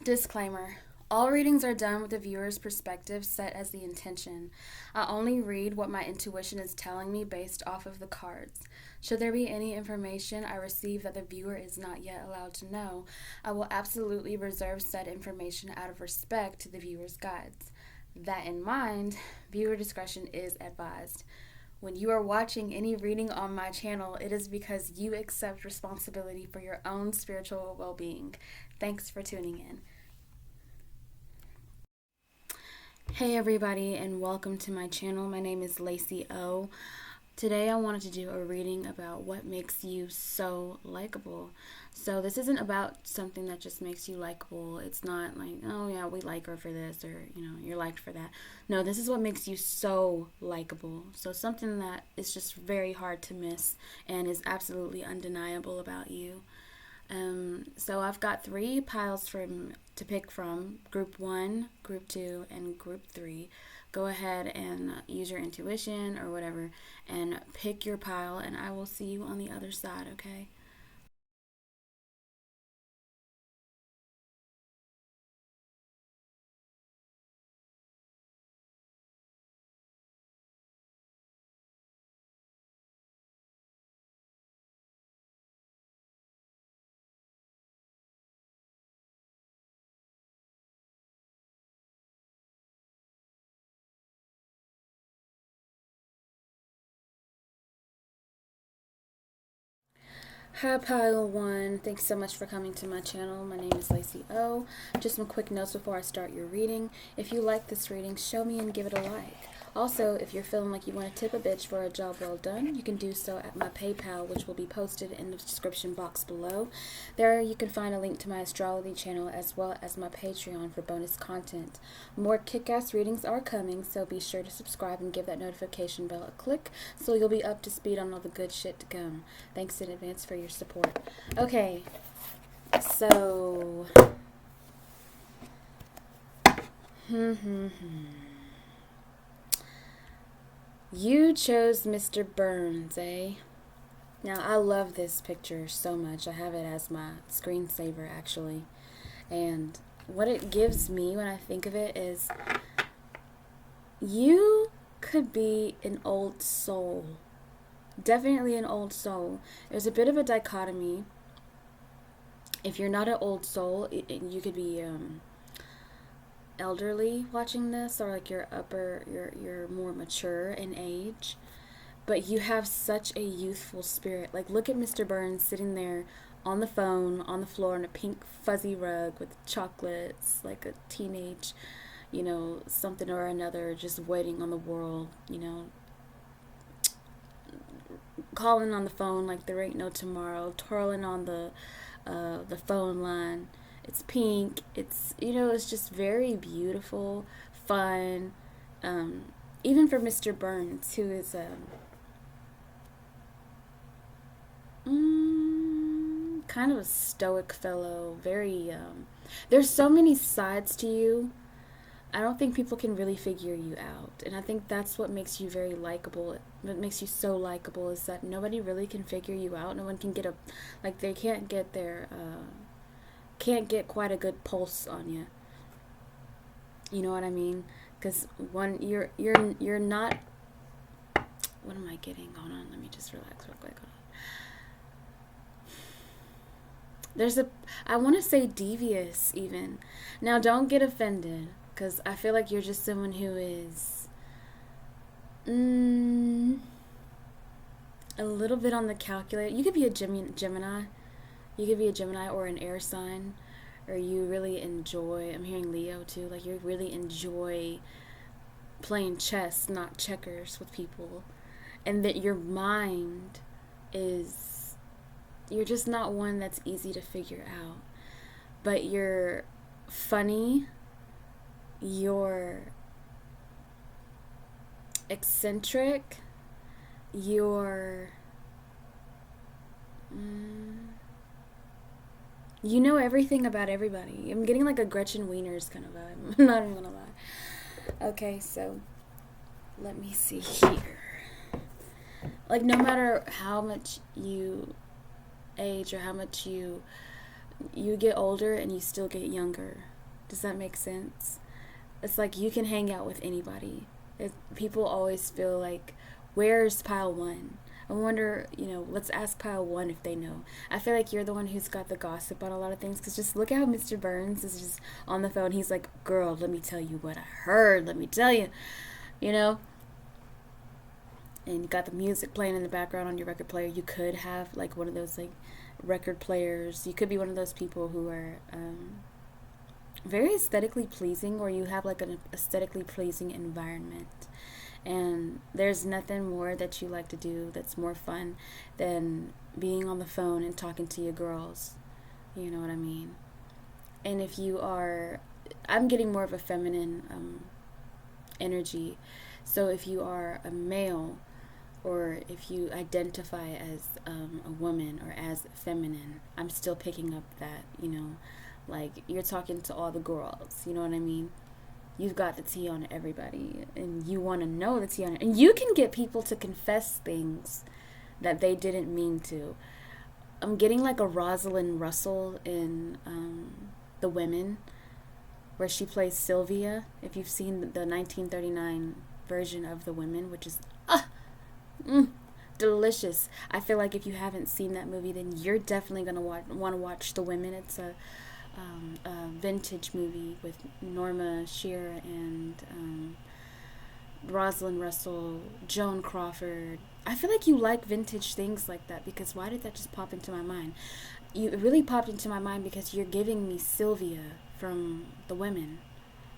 Disclaimer. All readings are done with the viewer's perspective set as the intention. I only read what my intuition is telling me based off of the cards. Should there be any information I receive that the viewer is not yet allowed to know, I will absolutely reserve said information out of respect to the viewer's guides. That in mind, viewer discretion is advised. When you are watching any reading on my channel, it is because you accept responsibility for your own spiritual well being. Thanks for tuning in. Hey everybody, and welcome to my channel. My name is Lacey O. Today I wanted to do a reading about what makes you so likable. So this isn't about something that just makes you likable. It's not like, oh yeah, we like her for this, or you're liked for that. No, this is what makes you so likable. So something that is just very hard to miss and is absolutely undeniable about you. So I've got three piles to pick from: group 1, group 2, and group 3. Go ahead and use your intuition or whatever and pick your pile, and I will see you on the other side, okay? Hi Pile 1, thanks so much for coming to my channel. My name is Lacey O. Just some quick notes before I start your reading. If you like this reading, show me and give it a like. Also, if you're feeling like you want to tip a bitch for a job well done, you can do so at my PayPal, which will be posted in the description box below. There you can find a link to my astrology channel as well as my Patreon for bonus content. More kick-ass readings are coming, so be sure to subscribe and give that notification bell a click so you'll be up to speed on all the good shit to come. Thanks in advance for your support. Okay, so... You chose Mr. Burns, eh? Now, I love this picture so much. I have it as my screensaver, actually. And what it gives me when I think of it is you could be an old soul. Definitely an old soul. There's a bit of a dichotomy. If you're not an old soul, you could be elderly watching this, or like you're more mature in age, but you have such a youthful spirit. Like, look at Mr. Burns sitting there on the phone on the floor on a pink fuzzy rug with chocolates, like a teenage, something or another, just waiting on the world, calling on the phone like there ain't no tomorrow, twirling on the phone line. It's pink. It's just very beautiful, fun. Even for Mr. Burns, who is kind of a stoic fellow. Very. There's so many sides to you. I don't think people can really figure you out, and I think that's what makes you very likable. What makes you so likable is that nobody really can figure you out. No one can get they can't get quite a good pulse on you. You know what I mean? Because you're not. What am I getting? Hold on, let me just relax real quick. I want to say devious even. Now, don't get offended, because I feel like you're just someone who is a little bit on the calculator. You could be a Gemini. You could be a Gemini or an air sign, or you really enjoy, I'm hearing Leo too, like you really enjoy playing chess, not checkers, with people. And that your mind is, you're just not one that's easy to figure out. But you're funny, you're eccentric, you're you know everything about everybody. I'm getting like a Gretchen Wieners kind of vibe. I'm not even gonna lie. Okay, so let me see here. Like, no matter how much you age or how much you get older, and you still get younger. Does that make sense? It's like you can hang out with anybody. People always feel like, where's pile one? I wonder, let's ask pile one if they know. I feel like you're the one who's got the gossip on a lot of things, because just look at how Mr. Burns is just on the phone. He's like, girl, let me tell you what I heard. Let me tell you, you know? And you got the music playing in the background on your record player. You could have like one of those like record players. You could be one of those people who are very aesthetically pleasing, or you have like an aesthetically pleasing environment. And there's nothing more that you like to do that's more fun than being on the phone and talking to your girls. You know what I mean? And if you are, I'm getting more of a feminine energy. So if you are a male, or if you identify as a woman or as feminine, I'm still picking up that, like you're talking to all the girls, you know what I mean? You've got the tea on everybody, and you want to know the tea on it. And you can get people to confess things that they didn't mean to. I'm getting like a Rosalind Russell in The Women, where she plays Sylvia. If you've seen the 1939 version of The Women, which is delicious. I feel like if you haven't seen that movie, then you're definitely going to want to watch The Women. It's a vintage movie with Norma Shearer and Rosalind Russell, Joan Crawford. I feel like you like vintage things like that, because why did that just pop into my mind? It really popped into my mind because you're giving me Sylvia from The Women.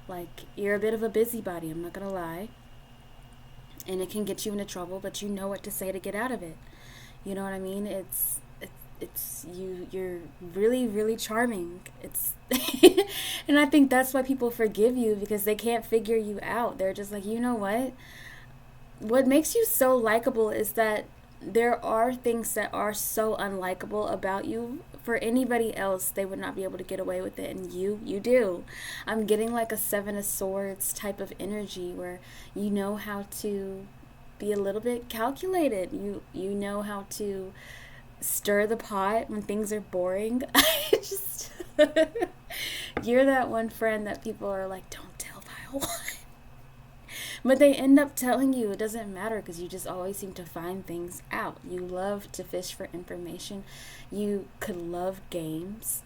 Like, you're a bit of a busybody, I'm not going to lie. And it can get you into trouble, but you know what to say to get out of it. You know what I mean? You're really, really charming. And I think that's why people forgive you, because they can't figure you out. They're just like, you know what makes you so likable is that there are things that are so unlikable about you. For anybody else, they would not be able to get away with it, and you do. I'm getting like a Seven of Swords type of energy, where you know how to be a little bit calculated. You know how to stir the pot when things are boring. You're that one friend that people are like, don't tell pile one. But they end up telling you. It doesn't matter, because you just always seem to find things out. You love to fish for information. You could love games.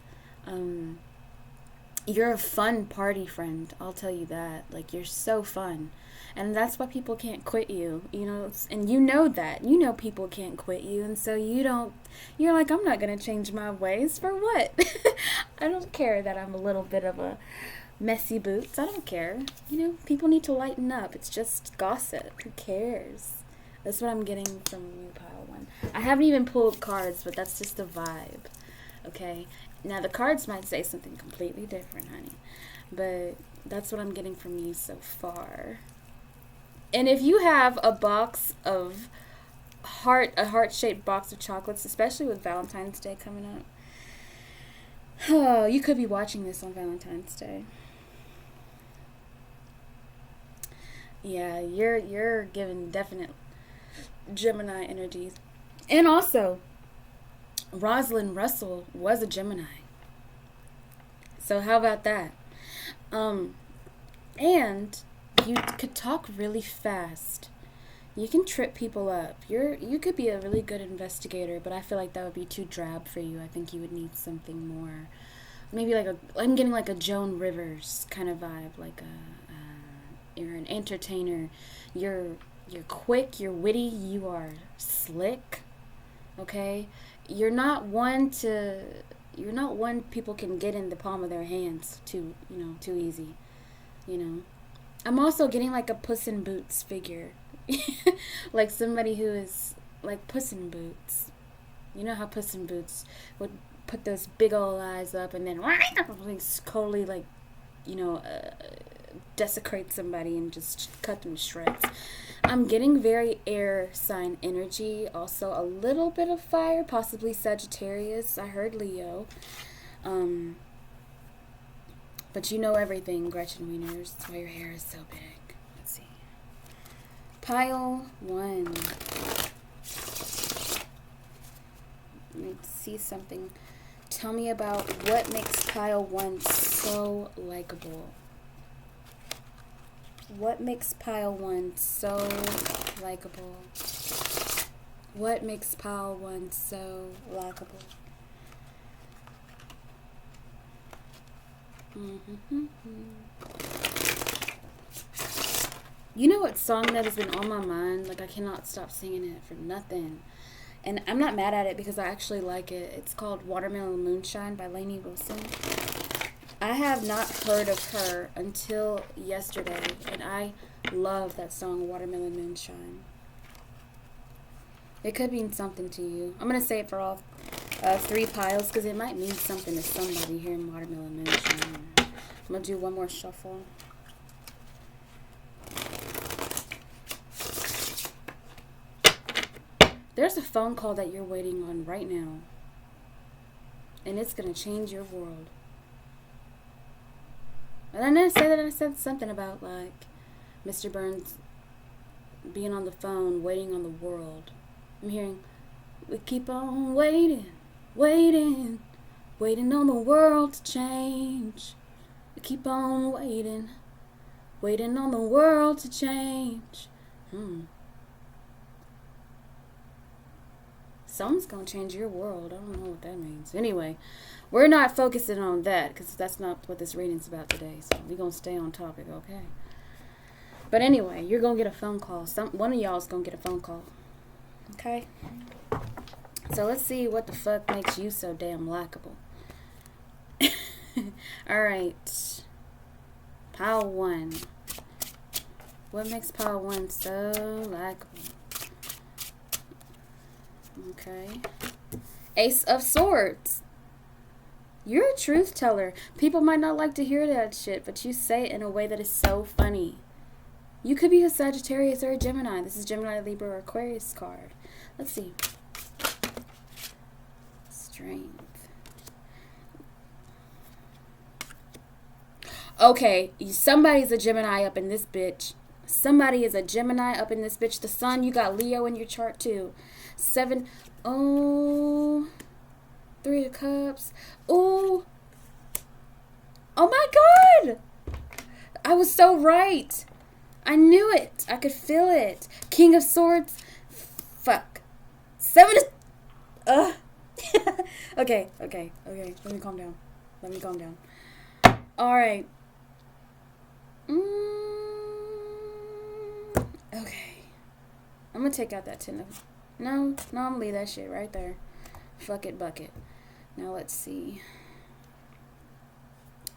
You're a fun party friend, I'll tell you that. Like, you're so fun. And that's why people can't quit you, and you know that. You know people can't quit you, and so you're like, I'm not going to change my ways. For what? I don't care that I'm a little bit of a messy boots. I don't care. People need to lighten up. It's just gossip. Who cares? That's what I'm getting from you, pile one. I haven't even pulled cards, but that's just a vibe. Okay? Now, the cards might say something completely different, honey. But that's what I'm getting from you so far. And if you have a box of a heart-shaped box of chocolates, especially with Valentine's Day coming up, oh, you could be watching this on Valentine's Day. Yeah, you're giving definite Gemini energies. And also, Rosalind Russell was a Gemini. So how about that? And you could talk really fast. You can trip people up. You could be a really good investigator, but I feel like that would be too drab for you. I think you would need something more. Maybe I'm getting like a Joan Rivers kind of vibe. Like you're an entertainer. You're quick. You're witty. You are slick. Okay, you're not one people can get in the palm of their hands too easy. I'm also getting like a Puss in Boots figure. Like somebody who is like Puss in Boots. You know how Puss in Boots would put those big old eyes up and then totally desecrate somebody and just cut them to shreds. I'm getting very air sign energy. Also a little bit of fire, possibly Sagittarius. I heard Leo. But you know everything, Gretchen Wieners. That's why your hair is so big. Let's see. Pile one. Let me see something tell me about what makes pile 1 so likable. What makes pile 1 so likable? What makes pile 1 so likable? You know what song that has been on my mind? Like, I cannot stop singing it for nothing. And I'm not mad at it because I actually like it. It's called Watermelon Moonshine by Lainey Wilson. I have not heard of her until yesterday, and I love that song, Watermelon Moonshine. It could mean something to you. I'm going to say it for all 3 piles because it might mean something to somebody here in Watermelon Moonshine. I'm going to do one more shuffle. There's a phone call that you're waiting on right now, and it's going to change your world. And I didn't say that. I said something about, like, Mr. Burns being on the phone, waiting on the world. I'm hearing, we keep on waiting, waiting, waiting on the world to change. We keep on waiting, waiting on the world to change. Something's going to change your world. I don't know what that means. Anyway, we're not focusing on that because that's not what this reading's about today. So we're going to stay on topic, okay? But anyway, you're going to get a phone call. One of y'all is going to get a phone call. Okay? So let's see what the fuck makes you so damn likable. Alright. Pile 1. What makes pile 1 so likable? Okay. Ace of Swords. You're a truth teller. People might not like to hear that shit, but you say it in a way that is so funny. You could be a Sagittarius or a Gemini. This is Gemini, Libra, or Aquarius card. Let's see. Strength. Okay, somebody's a Gemini up in this bitch. Somebody is a Gemini up in this bitch. The sun, you got Leo in your chart too. 7. Oh. 3 of Cups. Oh. Oh my God. I was so right. I knew it. I could feel it. King of Swords. Fuck. 7 of... Okay. Let me calm down. Alright. Okay. I'm gonna take out that 10 of... No, I'm gonna leave that shit right there. Fuck it, bucket. Now let's see.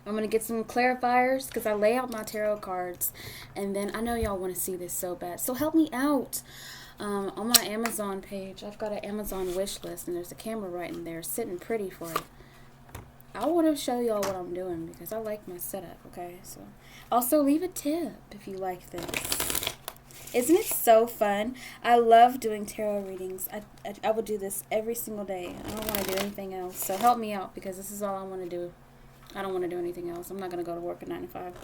I'm gonna get some clarifiers because I lay out my tarot cards, and then I know y'all want to see this so bad. So help me out. On my Amazon page, I've got an Amazon wish list, and there's a camera right in there, sitting pretty for it. I want to show y'all what I'm doing because I like my setup. Okay, so also leave a tip if you like this. Isn't it so fun? I love doing tarot readings. I would do this every single day. I don't want to do anything else. So help me out because this is all I want to do. I don't want to do anything else. I'm not going to go to work at 9 to 5.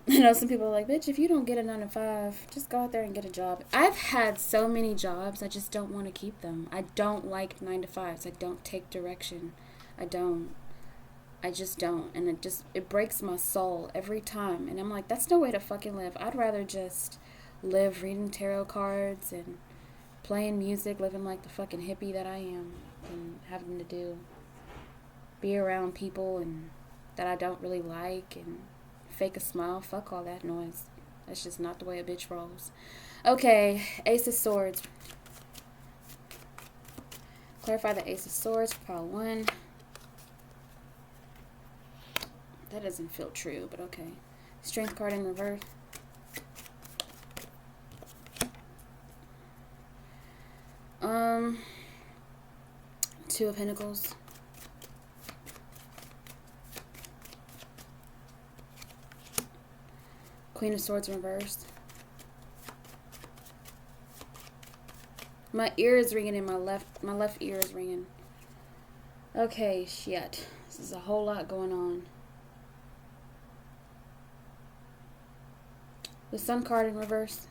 I know some people are like, bitch, if you don't get a 9 to 5, just go out there and get a job. I've had so many jobs. I just don't want to keep them. I don't like 9 to 5s. I don't take direction. I just don't. And it breaks my soul every time. And I'm like, that's no way to fucking live. I'd rather just live reading tarot cards and playing music, living like the fucking hippie that I am, and having to be around people and that I don't really like and fake a smile. Fuck all that noise. That's just not the way a bitch rolls. Okay, Ace of Swords. Clarify the Ace of Swords for pile 1. That doesn't feel true, but okay. Strength card in reverse. Two of Pentacles. Queen of Swords in reverse. My ear is ringing in my left ear is ringing. Okay, shit. This is a whole lot going on. The Sun card in reverse.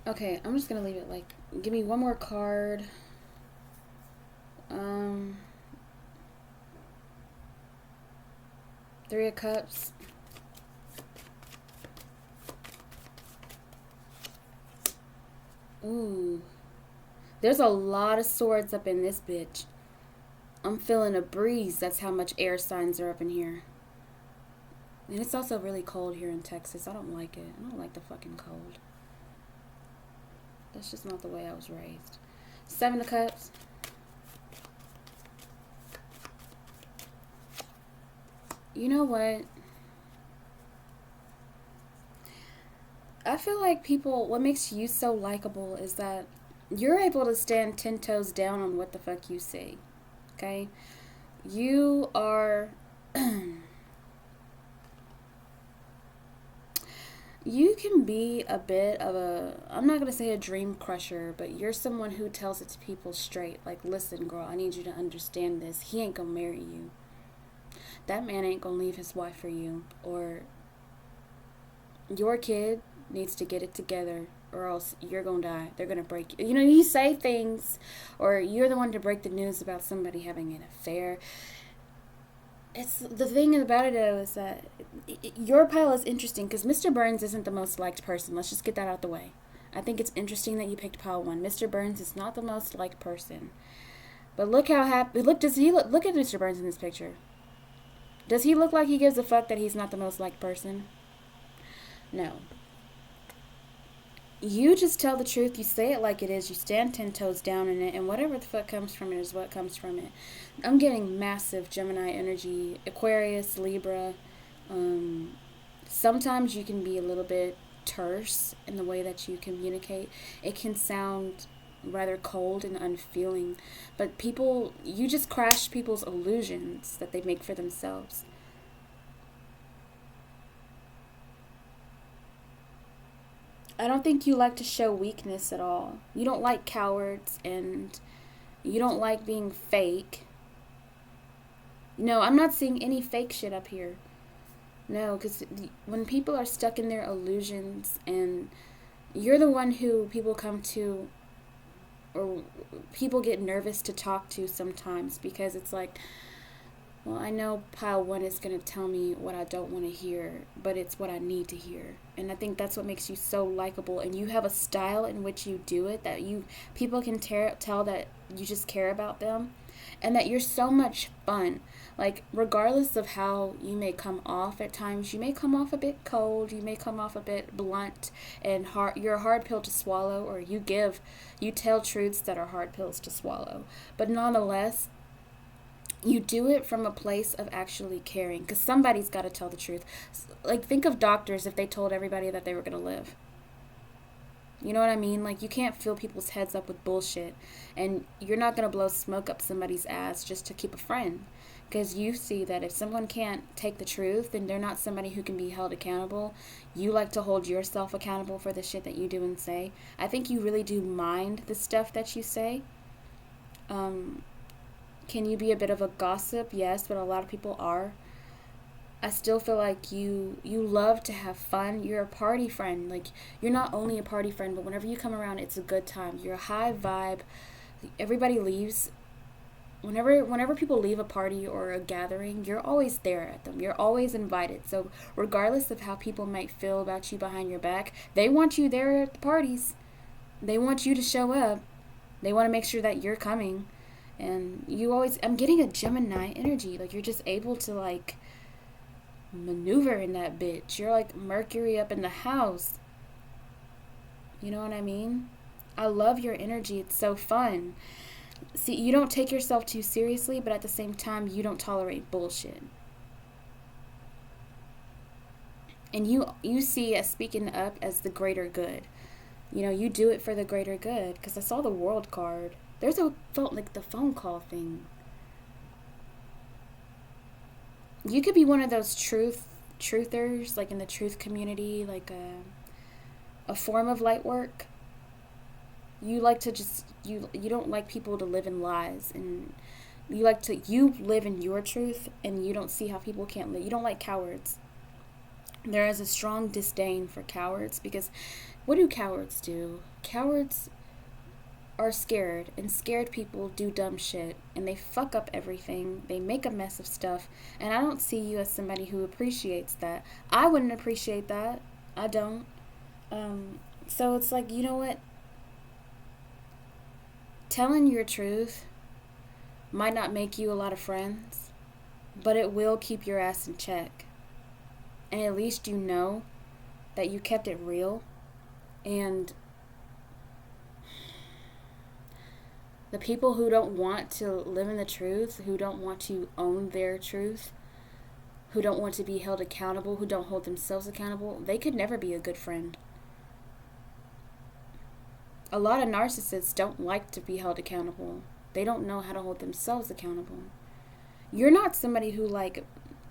Okay, I'm just gonna leave it like, give me one more card. Um, Three of Cups. Ooh. There's a lot of swords up in this bitch. I'm feeling a breeze. That's how much air signs are up in here. And it's also really cold here in Texas. I don't like it. I don't like the fucking cold. That's just not the way I was raised. Seven of Cups. You know what? I feel like what makes you so likable is that you're able to stand 10 toes down on what the fuck you say. Okay? You are. You can be a bit of I'm not going to say a dream crusher, but you're someone who tells it to people straight. Like, listen, girl, I need you to understand this. He ain't going to marry you. That man ain't going to leave his wife for you. Or your kid needs to get it together, or else you're going to die. They're going to break you. You know, you say things, or you're the one to break the news about somebody having an affair. It's the thing about it though is that your pile is interesting because Mr. Burns isn't the most liked person. Let's just get that out the way. I think it's interesting that you picked pile one. Mr. Burns is not the most liked person, but look how happy. Does he look? Look at Mr. Burns in this picture. Does he look like he gives a fuck that he's not the most liked person? No. You just tell the truth. You say it like it is. You stand 10 toes down in it, and whatever the fuck comes from it is what comes from it. I'm getting massive Gemini energy, Aquarius, Libra. Um, Sometimes you can be a little bit terse in the way that you communicate. It can sound rather cold and unfeeling, but you just crash people's illusions that they make for themselves. I don't think you like to show weakness at all. You don't like cowards and you don't like being fake. No, I'm not seeing any fake shit up here. No, because when people are stuck in their illusions and you're the one who people come to or people get nervous to talk to sometimes because it's like, well, I know pile one is going to tell me what I don't want to hear, but it's what I need to hear. And I think that's what makes you so likable. And you have a style in which you do it that people can tell that you just care about them and that you're so much fun. Like, regardless of how you may come off at times, you may come off a bit cold, you may come off a bit blunt and hard. You're a hard pill to swallow, or you tell truths that are hard pills to swallow. But nonetheless, you do it from a place of actually caring because somebody's got to tell the truth. Like, think of doctors if they told everybody that they were going to live. You know what I mean? Like, you can't fill people's heads up with bullshit, and you're not going to blow smoke up somebody's ass just to keep a friend, because you see that if someone can't take the truth, then they're not somebody who can be held accountable. You like to hold yourself accountable for the shit that you do and say. I think you really do mind the stuff that you say. Can you be a bit of a gossip? Yes, but a lot of people are. I still feel like you love to have fun. You're a party friend. Like, you're not only a party friend, but whenever you come around, it's a good time. You're a high vibe. Everybody leaves. Whenever people leave a party or a gathering, you're always there at them. You're always invited. So regardless of how people might feel about you behind your back, they want you there at the parties. They want you to show up. They want to make sure that you're coming. And I'm getting a Gemini energy. Like, you're just able to, like, maneuver in that bitch. You're like Mercury up in the house. You know what I mean? I love your energy. It's so fun. See, you don't take yourself too seriously, but at the same time, you don't tolerate bullshit. And you see as speaking up as the greater good. You know, you do it for the greater good. Because I saw the world card. There's like the phone call thing. You could be one of those truthers, like in the truth community, like a form of light work. You like to just you don't like people to live in lies, and you live in your truth, and you don't see how people can't live. You don't like cowards. There is a strong disdain for cowards because what do cowards do? Cowards are scared, and scared people do dumb shit, and they fuck up everything. They make a mess of stuff, and I don't see you as somebody who appreciates that. I wouldn't appreciate that. I don't. So it's like, you know what? Telling your truth might not make you a lot of friends, but it will keep your ass in check. And at least you know that you kept it real. And the people who don't want to live in the truth, who don't want to own their truth, who don't want to be held accountable, who don't hold themselves accountable, they could never be a good friend. A lot of narcissists don't like to be held accountable. They don't know how to hold themselves accountable. You're not somebody who like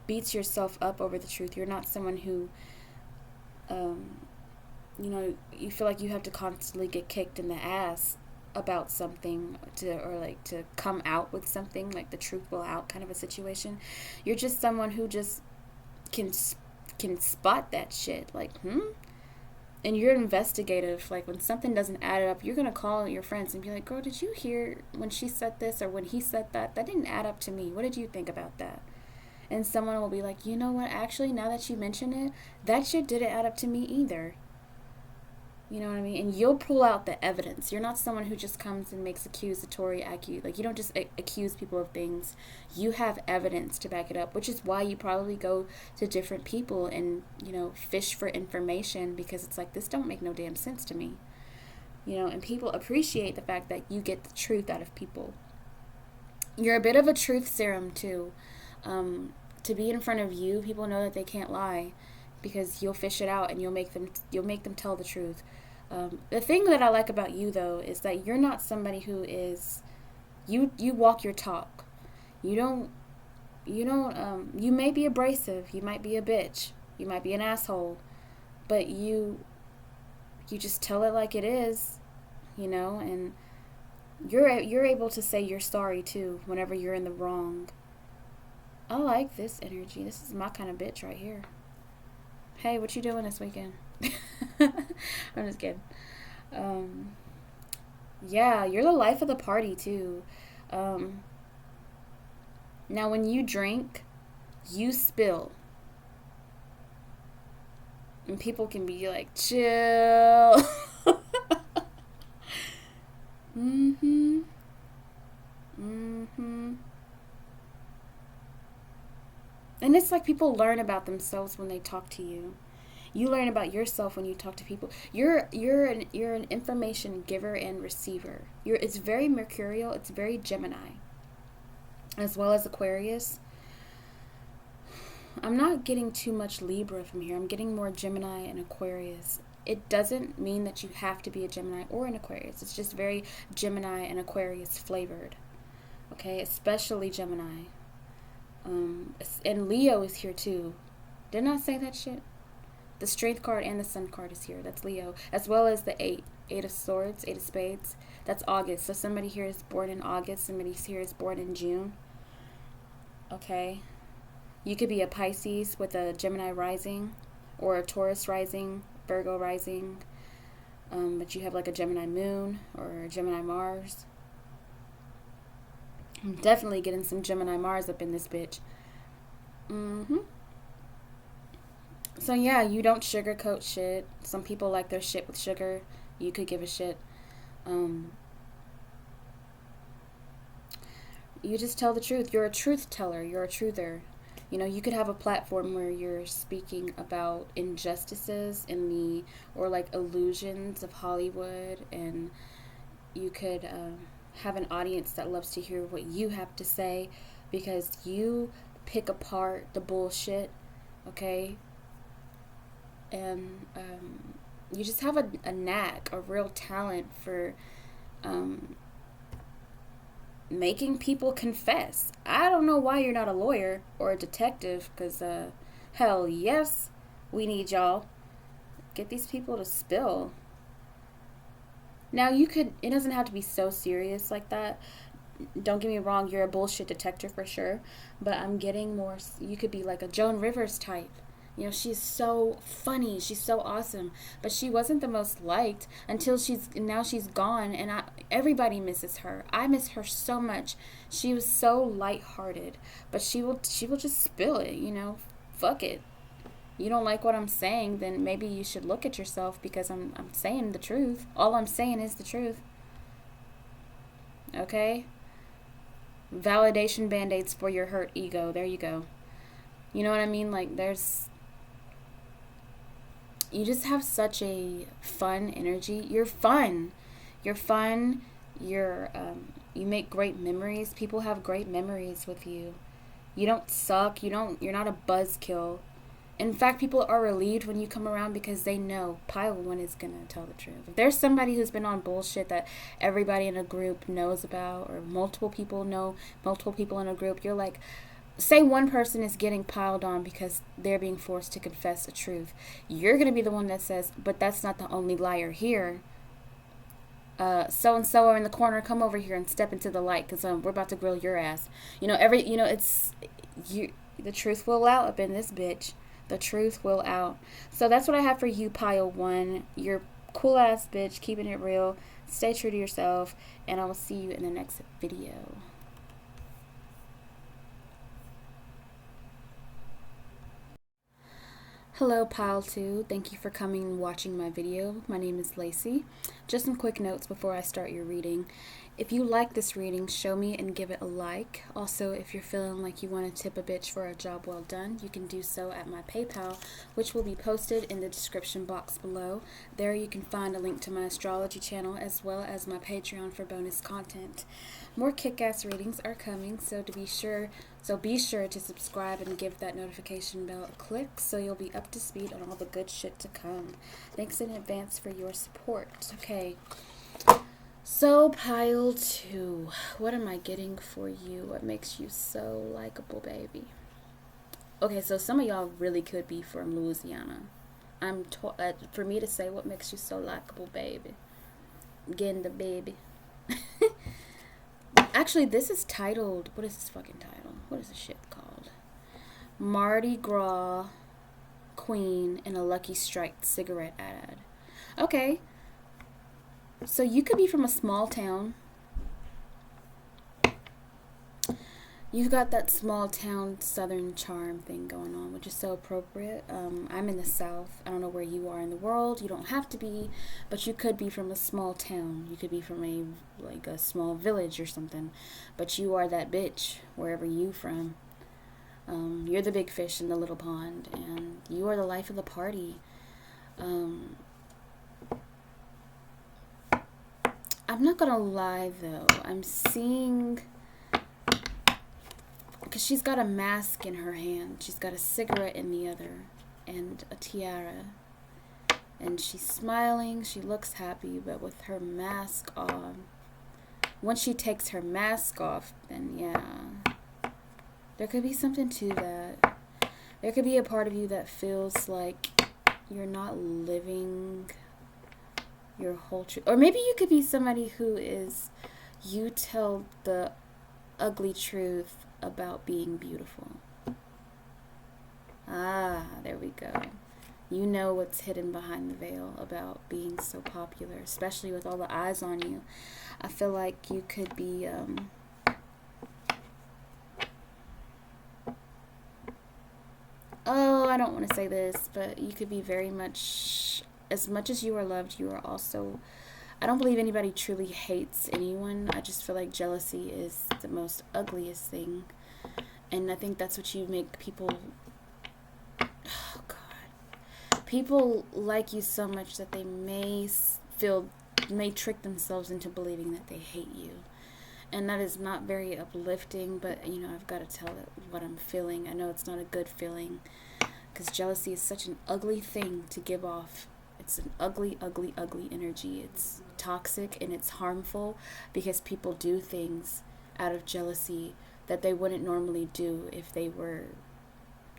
beats yourself up over the truth. You're not someone who, you feel like you have to constantly get kicked in the ass about something to come out with something, like the truth will out kind of a situation. You're just someone who just can spot that shit. Like, And you're investigative. Like, when something doesn't add up, you're going to call your friends and be like, girl, did you hear when she said this or when he said that? That didn't add up to me. What did you think about that? And someone will be like, you know what? Actually, now that you mention it, that shit didn't add up to me either. You know what I mean? And you'll pull out the evidence. You're not someone who just comes and makes like, you don't just accuse people of things. You have evidence to back it up, which is why you probably go to different people and, fish for information, because it's like, this don't make no damn sense to me. And people appreciate the fact that you get the truth out of people. You're a bit of a truth serum too. To be in front of you, people know that they can't lie, because you'll fish it out and you'll make them tell the truth. The thing that I like about you, though, is that you're not somebody who is, you walk your talk. You may be abrasive, you might be a bitch, you might be an asshole, but you just tell it like it is, and you're able to say you're sorry too whenever you're in the wrong. I like this energy. This is my kind of bitch right here. Hey, what you doing this weekend? I'm just kidding. Yeah, you're the life of the party too. Now when you drink, you spill. And people can be like, chill. And it's like people learn about themselves when they talk to you. You learn about yourself when you talk to people. You're an information giver and receiver. It's very mercurial. It's very Gemini, as well as Aquarius. I'm not getting too much Libra from here. I'm getting more Gemini and Aquarius. It doesn't mean that you have to be a Gemini or an Aquarius. It's just very Gemini and Aquarius flavored. Okay, especially Gemini. And Leo is here too. Didn't I say that shit? The Strength card and the Sun card is here. That's Leo. As well as the 8 of Swords, 8 of Spades. That's August. So somebody here is born in August. Somebody here is born in June. Okay. You could be a Pisces with a Gemini rising, or a Taurus rising, Virgo rising. But you have like a Gemini moon or a Gemini Mars. I'm definitely getting some Gemini Mars up in this bitch. So yeah, you don't sugarcoat shit. Some people like their shit with sugar. You could give a shit. You just tell the truth. You're a truth teller. You're a truther. You could have a platform where you're speaking about injustices or like illusions of Hollywood, and you could have an audience that loves to hear what you have to say, because you pick apart the bullshit, okay? And you just have a knack, a real talent for making people confess. I don't know why you're not a lawyer or a detective, because hell yes, we need y'all. Get these people to spill. Now it doesn't have to be so serious like that. Don't get me wrong, you're a bullshit detector for sure, but I'm getting more, you could be like a Joan Rivers type. You know, she's so funny. She's so awesome. But she wasn't the most liked until she's gone, and everybody misses her. I miss her so much. She was so lighthearted, but she will just spill it, you know. Fuck it. You don't like what I'm saying, then maybe you should look at yourself, because I'm saying the truth. All I'm saying is the truth. Okay? Validation band-aids for your hurt ego. There you go. You know what I mean? Like, you just have such a fun energy. You're fun. You're fun. You make great memories. People have great memories with you. You don't suck. You're not a buzzkill. In fact, people are relieved when you come around, because they know pile one is going to tell the truth. If there's somebody who's been on bullshit that everybody in a group knows about, or multiple people know multiple people in a group, you're like, say one person is getting piled on because they're being forced to confess a truth. You're going to be the one that says, but that's not the only liar here. So and so are in the corner. Come over here and step into the light, because we're about to grill your ass. It's you. The truth will out up in this bitch. The truth will out. So that's what I have for you, pile one. You're cool ass bitch, keeping it real. Stay true to yourself, and I will see you in the next video. Hello, Pile 2. Thank you for coming and watching my video. My name is Lacey. Just some quick notes before I start your reading. If you like this reading, show me and give it a like. Also, if you're feeling like you want to tip a bitch for a job well done, you can do so at my PayPal, which will be posted in the description box below. There you can find a link to my astrology channel, as well as my Patreon for bonus content. More kick-ass readings are coming, so be sure to subscribe and give that notification bell a click, so you'll be up to speed on all the good shit to come. Thanks in advance for your support. Okay, so pile 2, what am I getting for you? What makes you so likable, baby? Okay, so some of y'all really could be from Louisiana. For me to say what makes you so likable, baby, getting the baby. Actually, this is titled, what is this fucking title? What is this shit called? Mardi Gras Queen in a Lucky Strike cigarette ad. Okay. So you could be from a small town. You've got that small town southern charm thing going on, which is so appropriate. I'm in the South. I don't know where you are in the world. You don't have to be, but you could be from a small town. You could be from a small village or something, but you are that bitch wherever you from. You're the big fish in the little pond, and you are the life of the party. I'm not gonna lie though. I'm seeing, because she's got a mask in her hand. She's got a cigarette in the other, and a tiara. And she's smiling. She looks happy, but with her mask on. Once she takes her mask off, then yeah. There could be something to that. There could be a part of you that feels like you're not living your whole truth. Or maybe you could be somebody who you tell the ugly truth about being beautiful. Ah, there we go. You know what's hidden behind the veil about being so popular, especially with all the eyes on you. I feel like you could be I don't want to say this, but you could be very much as you are loved, you are also, I don't believe anybody truly hates anyone. I just feel like jealousy is the most ugliest thing. And I think that's what you make people, oh God, people like you so much that they may trick themselves into believing that they hate you. And that is not very uplifting, but I've got to tell it what I'm feeling. I know it's not a good feeling, because jealousy is such an ugly thing to give off. It's an ugly, ugly, ugly energy. It's toxic and it's harmful, because people do things out of jealousy that they wouldn't normally do if they were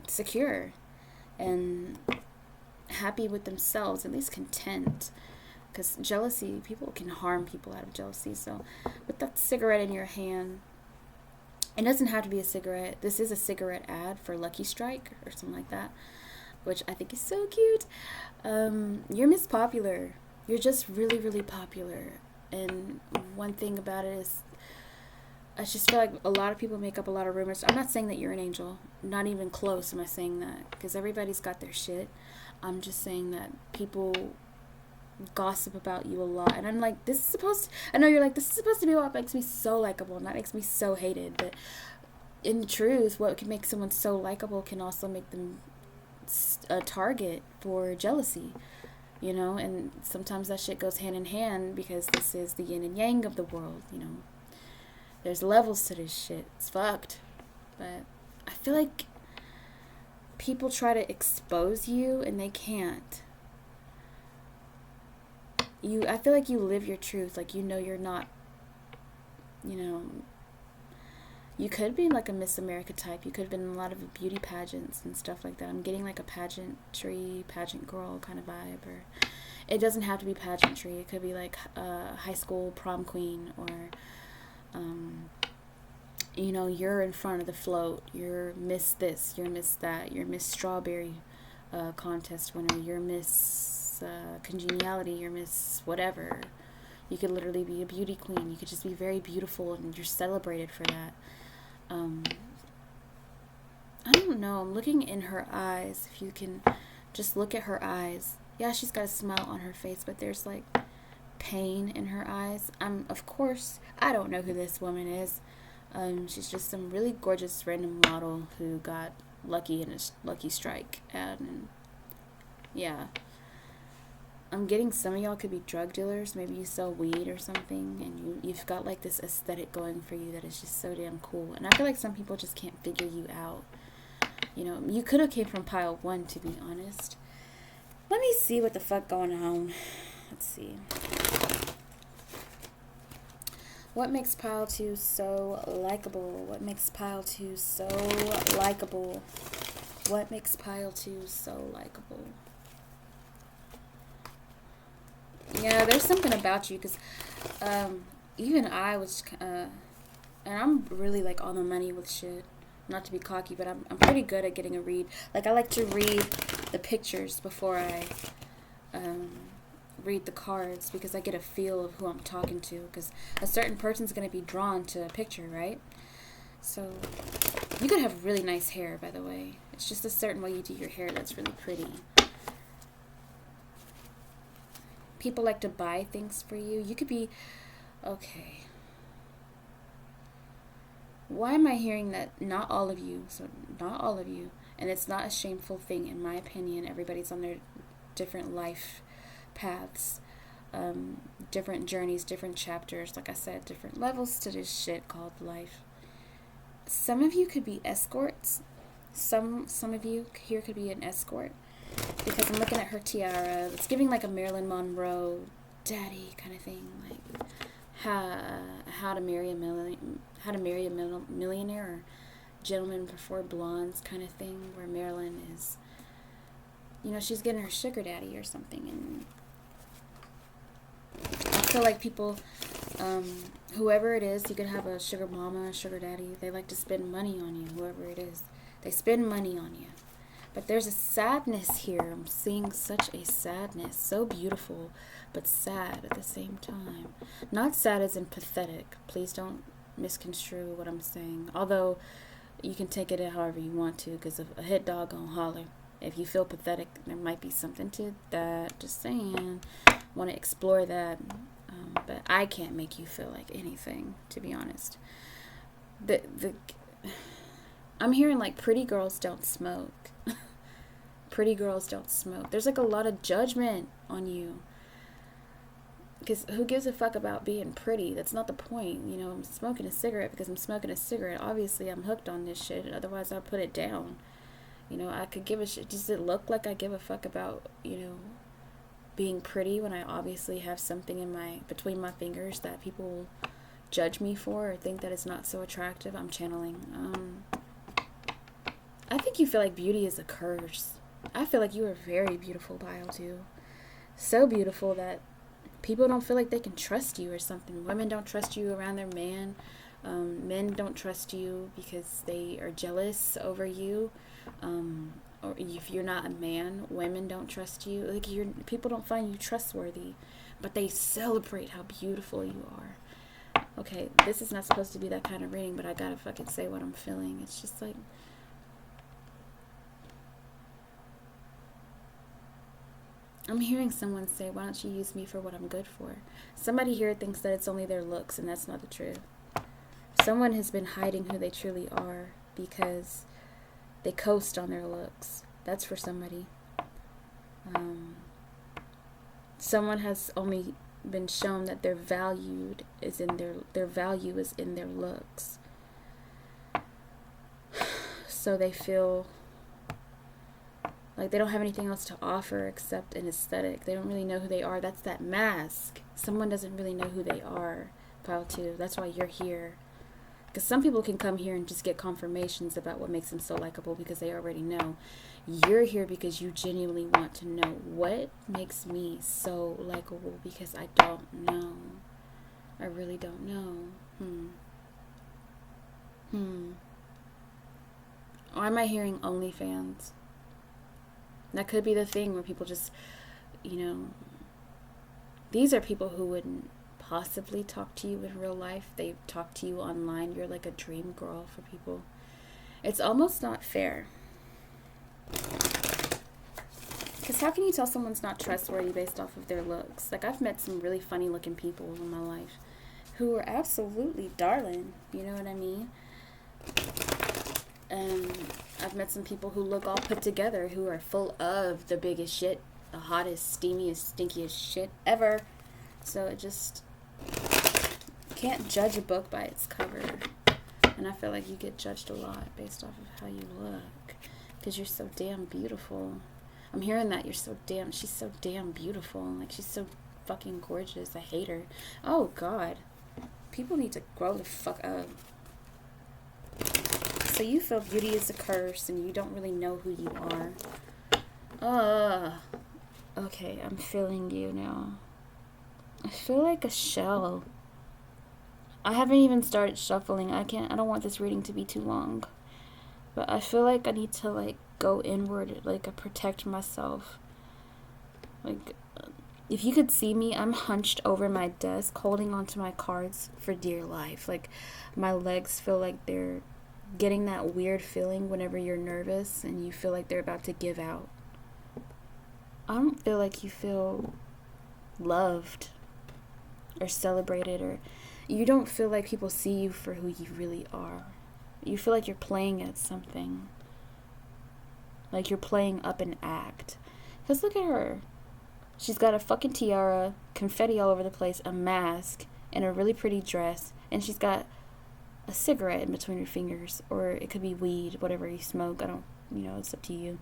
secure and happy with themselves, at least content. Because jealousy, people can harm people out of jealousy. So with that cigarette in your hand, it doesn't have to be a cigarette. This is a cigarette ad for Lucky Strike or something like that. which I think is so cute. You're Miss Popular. You're just really, really popular. And one thing about it is, I just feel like a lot of people make up a lot of rumors. I'm not saying that you're an angel. Not even close am I saying that. Because everybody's got their shit. I'm just saying that people gossip about you a lot. And I'm like, this is supposed to... I know you're like, this is supposed to be what makes me so likable. Not makes me so hated. But in truth, what can make someone so likable can also make them a target for jealousy. You know, and sometimes that shit goes hand in hand because this is the yin and yang of the world, you know. There's levels to this shit. It's fucked. But I feel like people try to expose you and they can't. I feel like you live your truth. Like, you know, you're not, you know, you could be like a Miss America type. You could have been in a lot of beauty pageants and stuff like that. I'm getting like a pageant girl kind of vibe. Or it doesn't have to be pageantry. It could be like high school prom queen, or you know, you're in front of the float. You're Miss this. You're Miss that. You're Miss Strawberry contest winner. You're Miss Congeniality. You're Miss whatever. You could literally be a beauty queen. You could just be very beautiful and you're celebrated for that. I don't know. I'm looking in her eyes. If you can just look at her eyes. Yeah, she's got a smile on her face, but there's like pain in her eyes. Of course, I don't know who this woman is. She's just some really gorgeous random model who got lucky in a lucky strike. And yeah. I'm getting some of y'all could be drug dealers. Maybe you sell weed or something, and you've got like this aesthetic going for you that is just so damn cool. And I feel like some people just can't figure you out. You know, you could have came from pile 1, to be honest. Let me see what the fuck going on. Let's see. What makes pile 2 so likable? What makes pile 2 so likable? What makes pile 2 so likable? Yeah, there's something about you, because even I was, and I'm really like on the money with shit. Not to be cocky, but I'm pretty good at getting a read. Like, I like to read the pictures before I read the cards, because I get a feel of who I'm talking to, because a certain person's going to be drawn to a picture, right? So, you could have really nice hair, by the way. It's just a certain way you do your hair that's really pretty. People like to buy things for you. You could be, okay. Why am I hearing that not all of you, so not all of you, and it's not a shameful thing in my opinion. Everybody's on their different life paths, different journeys, different chapters, like I said, different levels to this shit called life. Some of you could be escorts. Some of you here could be an escort. Because I'm looking at her tiara. It's giving like a Marilyn Monroe daddy kind of thing, like how to marry a millionaire, or gentleman before blondes kind of thing, where Marilyn is, you know, she's getting her sugar daddy or something. And I feel like people, whoever it is, you could have a sugar mama, a sugar daddy. They like to spend money on you, whoever it is. They spend money on you. But there's a sadness here. I'm seeing such a sadness. So beautiful, but sad at the same time. Not sad as in pathetic. Please don't misconstrue what I'm saying. Although, you can take it however you want to, because a hit dog gonna holler. If you feel pathetic, there might be something to that. Just saying. Want to explore that. But I can't make you feel like anything, to be honest. I'm hearing like pretty girls don't smoke. Pretty girls don't smoke. There's like a lot of judgment on you. Because who gives a fuck about being pretty? That's not the point. You know, I'm smoking a cigarette because I'm smoking a cigarette. Obviously, I'm hooked on this shit. Otherwise, I'll put it down. You know, I could give a shit. Does it look like I give a fuck about, you know, being pretty when I obviously have something between my fingers that people judge me for, or think that it's not so attractive? I'm channeling. I think you feel like beauty is a curse. I feel like you are very beautiful, Pile 2. So beautiful that people don't feel like they can trust you or something. Women don't trust you around their man. Men don't trust you because they are jealous over you. or if you're not a man, women don't trust you. Like, people don't find you trustworthy, but they celebrate how beautiful you are. Okay, this is not supposed to be that kind of reading, but I gotta fucking say what I'm feeling. It's just like, I'm hearing someone say, why don't you use me for what I'm good for? Somebody here thinks that it's only their looks, and that's not the truth. Someone has been hiding who they truly are because they coast on their looks. That's for somebody. Someone has only been shown that their value is in their looks. So they feel like they don't have anything else to offer except an aesthetic. They don't really know who they are. That's that mask. Someone doesn't really know who they are, pile 2. That's why you're here. Because some people can come here and just get confirmations about what makes them so likable because they already know. You're here because you genuinely want to know what makes me so likable, because I don't know. I really don't know. Or am I hearing OnlyFans? That could be the thing where people just, these are people who wouldn't possibly talk to you in real life. They talk to you online. You're like a dream girl for people. It's almost not fair. Because how can you tell someone's not trustworthy based off of their looks? Like, I've met some really funny looking people in my life who are absolutely darling. You know what I mean? And I've met some people who look all put together, who are full of the biggest shit, the hottest, steamiest, stinkiest shit ever. So it just can't judge a book by its cover. And I feel like you get judged a lot based off of how you look, because you're so damn beautiful. I'm hearing that she's so damn beautiful. Like, she's so fucking gorgeous. I hate her. Oh, God. People need to grow the fuck up. So you feel beauty is a curse and you don't really know who you are. Okay, I'm feeling you now. I feel like a shell. I haven't even started shuffling. I don't want this reading to be too long. But I feel like I need to, like, go inward, like, protect myself. Like, if you could see me, I'm hunched over my desk, holding onto my cards for dear life. Like, my legs feel like they're getting that weird feeling whenever you're nervous and you feel like they're about to give out. I don't feel like you feel loved or celebrated, or you don't feel like people see you for who you really are. You feel like you're playing at something. Like you're playing up an act. Because look at her. She's got a fucking tiara, confetti all over the place, a mask, and a really pretty dress. And she's got a cigarette in between her fingers. Or it could be weed, whatever you smoke. It's up to you.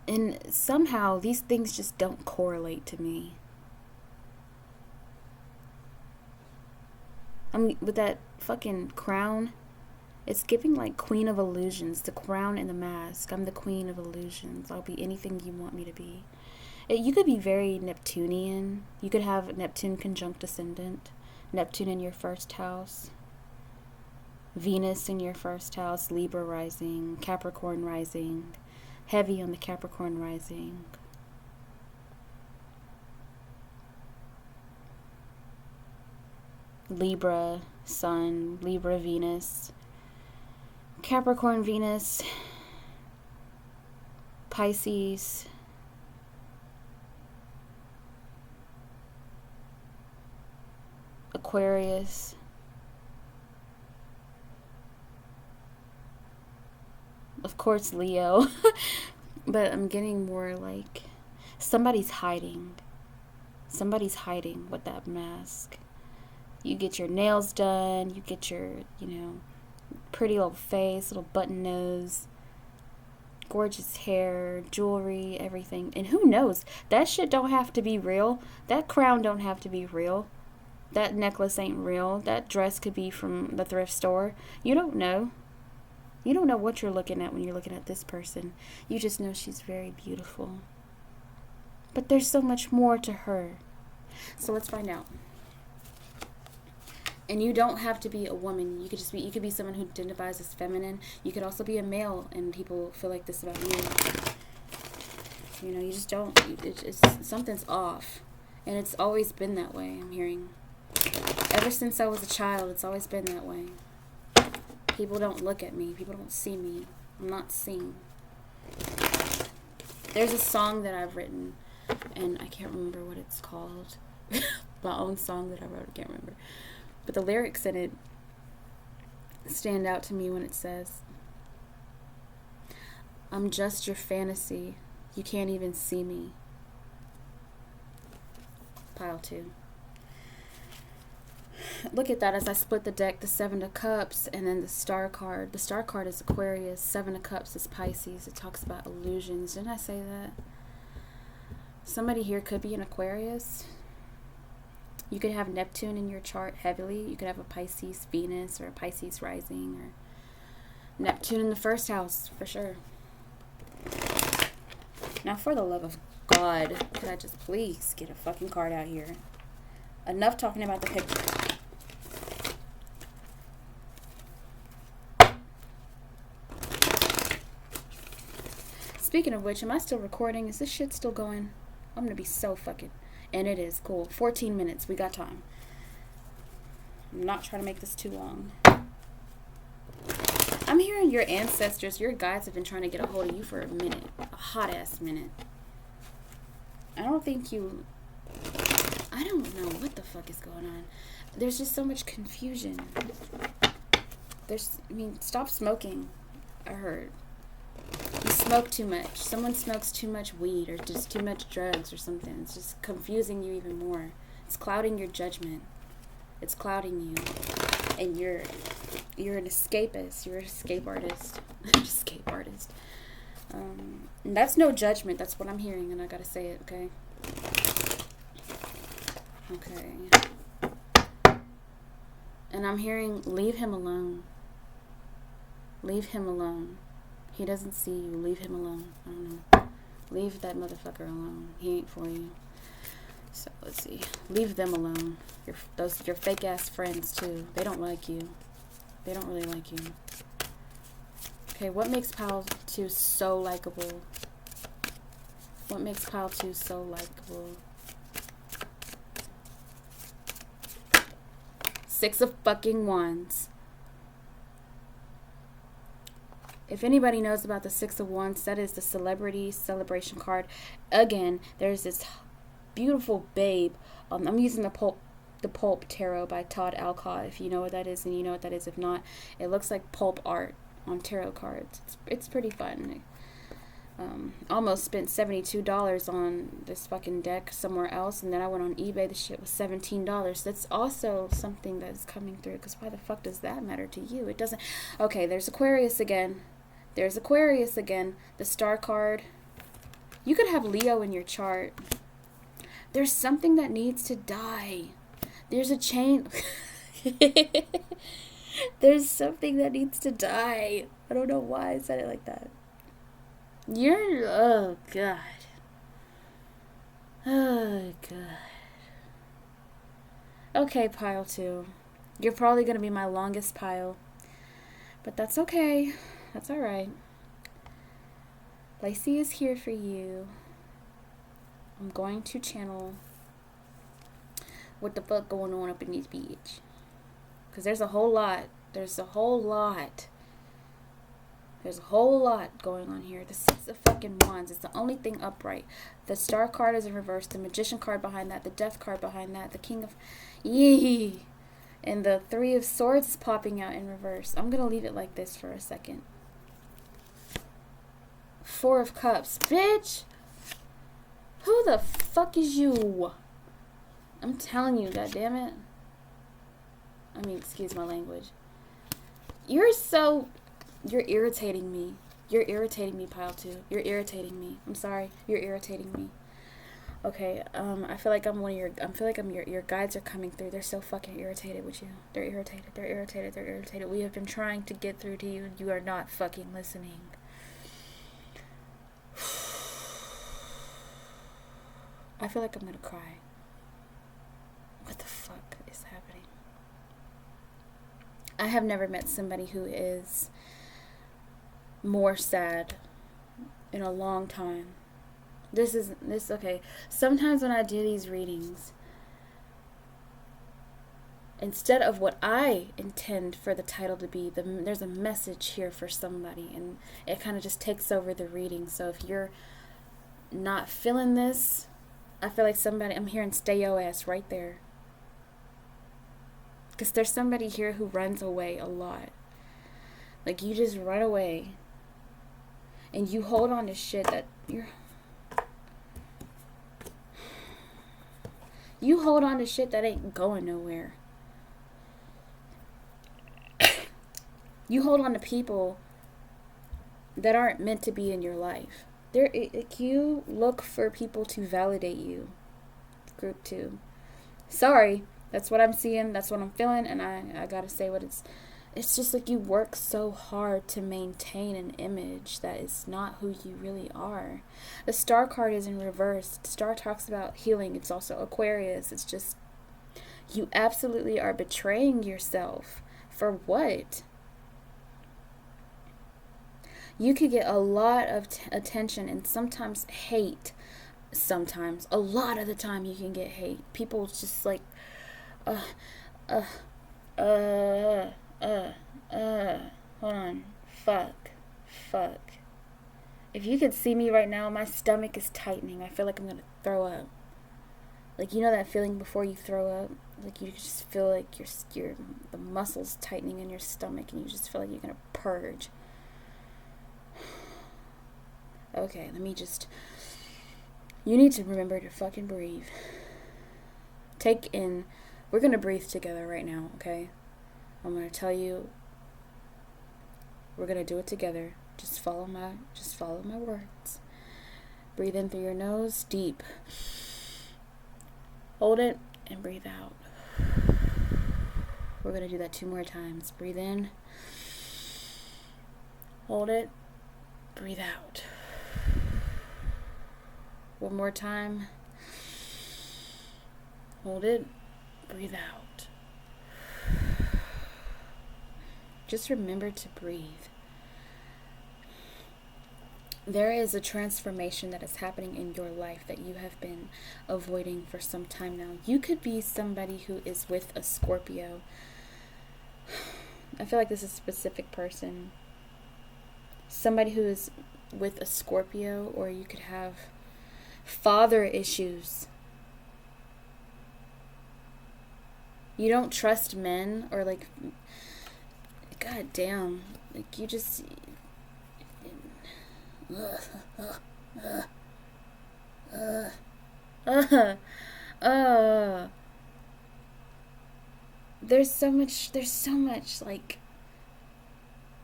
And somehow these things just don't correlate to me. I mean, with that fucking crown, it's giving like Queen of Illusions. The crown and the mask. I'm the Queen of Illusions. I'll be anything you want me to be. You could be very Neptunian. You could have Neptune conjunct ascendant. Neptune in your first house. Venus in your first house. Libra rising. Capricorn rising. Heavy on the Capricorn rising. Libra Sun, Libra Venus, Capricorn Venus, Pisces, Aquarius, of course Leo, but I'm getting more like somebody's hiding with that mask. You get your nails done, you get your, pretty little face, little button nose, gorgeous hair, jewelry, everything. And who knows? That shit don't have to be real. That crown don't have to be real. That necklace ain't real. That dress could be from the thrift store. You don't know. You don't know what you're looking at when you're looking at this person. You just know she's very beautiful. But there's so much more to her. So let's find out. And you don't have to be a woman. You could be someone who identifies as feminine. You could also be a male, and people feel like this about you. You know, you just don't. It's something's off, and it's always been that way. I'm hearing. Ever since I was a child, it's always been that way. People don't look at me. People don't see me. I'm not seen. There's a song that I've written, and I can't remember what it's called. My own song that I wrote, I can't remember. But the lyrics in it stand out to me when it says, I'm just your fantasy. You can't even see me. Pile 2. Look at that as I split the deck, the 7 of Cups and then the Star card. The Star card is Aquarius, 7 of Cups is Pisces. It talks about illusions. Didn't I say that? Somebody here could be an Aquarius. You could have Neptune in your chart heavily. You could have a Pisces Venus or a Pisces rising or Neptune in the first house for sure. Now, for the love of God, could I just please get a fucking card out here? Enough talking about the picture. Speaking of which, am I still recording? Is this shit still going? I'm gonna be so fucking... And it is. Cool. 14 minutes. We got time. I'm not trying to make this too long. I'm hearing your ancestors, your guides have been trying to get a hold of you for a minute. A hot-ass minute. I don't know what the fuck is going on. There's just so much confusion. Stop smoking. I heard. You smoke too much. Someone smokes too much weed or just too much drugs or something. It's just confusing you even more. It's clouding your judgment. It's clouding you. And you're an escapist. You're an escape artist. Escape artist. And that's no judgment. That's what I'm hearing, and I gotta say it, okay? Okay. And I'm hearing, leave him alone. Leave him alone. He doesn't see you. Leave him alone. I don't know. Leave that motherfucker alone. He ain't for you. So, let's see. Leave them alone. Your fake ass friends, too. They don't like you. They don't really like you. Okay, what makes Pile 2 so likable? What makes Pile 2 so likable? 6 of fucking Wands. If anybody knows about the 6 of Wands, that is the celebrity celebration card. Again, there's this beautiful babe. I'm using the Pulp Tarot by Todd Alcott. If you know what that is, and you know what that is. If not, it looks like pulp art on tarot cards. It's pretty fun. Almost spent $72 on this fucking deck somewhere else, and then I went on eBay. The shit was $17. That's also something that's coming through, because why the fuck does that matter to you? It doesn't. Okay, there's Aquarius again. There's Aquarius again. The Star card. You could have Leo in your chart. There's something that needs to die. There's a chain. There's something that needs to die. I don't know why I said it like that. Oh God. Oh God. Okay, Pile 2. You're probably going to be my longest pile. But that's okay. That's alright. Lacey is here for you. I'm going to channel what the fuck going on up in this bitch. Because there's a whole lot. There's a whole lot going on here. The 6 of fucking Wands is the only thing upright. The Star card is in reverse. The Magician card behind that. The Death card behind that. The King of... Yee! And the 3 of Swords is popping out in reverse. I'm going to leave it like this for a second. 4 of Cups. Bitch! Who the fuck is you? I'm telling you, goddammit. I mean, excuse my language. You're irritating me. You're irritating me, Pile 2. You're irritating me. I'm sorry. You're irritating me. Okay, I feel like your guides are coming through. They're so fucking irritated with you. They're irritated. We have been trying to get through to you. You are not fucking listening. I feel like I'm gonna cry. What the fuck is happening? I have never met somebody who is more sad in a long time. Okay. Sometimes when I do these readings, instead of what I intend for the title to be, there's a message here for somebody, and it kind of just takes over the reading. So if you're not feeling this, I feel like I'm hearing stay your ass right there. Because there's somebody here who runs away a lot. Like, you just run away. And you hold on to shit that you hold on to shit that ain't going nowhere. You hold on to people that aren't meant to be in your life. You look for people to validate you. Group 2. Sorry, that's what I'm seeing, that's what I'm feeling, and I gotta say what it's just like you work so hard to maintain an image that is not who you really are. The Star card is in reverse. Star talks about healing. It's also Aquarius. It's just, you absolutely are betraying yourself. For what? You could get a lot of attention and sometimes hate. Sometimes. A lot of the time you can get hate. People just like, hold on. Fuck. If you could see me right now, my stomach is tightening. I feel like I'm gonna throw up. Like, you know that feeling before you throw up? Like, you just feel like the muscles tightening in your stomach, and you just feel like you're gonna purge. Okay, you need to remember to fucking breathe. We're gonna breathe together right now, okay? I'm gonna tell you, we're gonna do it together. Just follow my words. Breathe in through your nose, deep. Hold it and breathe out. We're gonna do that 2 more times. Breathe in. Hold it. Breathe out. 1 more time. Hold it. Breathe out. Just remember to breathe. There is a transformation that is happening in your life that you have been avoiding for some time now. You could be somebody who is with a Scorpio. I feel like this is a specific person. Somebody who is with a Scorpio, or you could have father issues. You don't trust men, or like, god damn, like you just there's so much like,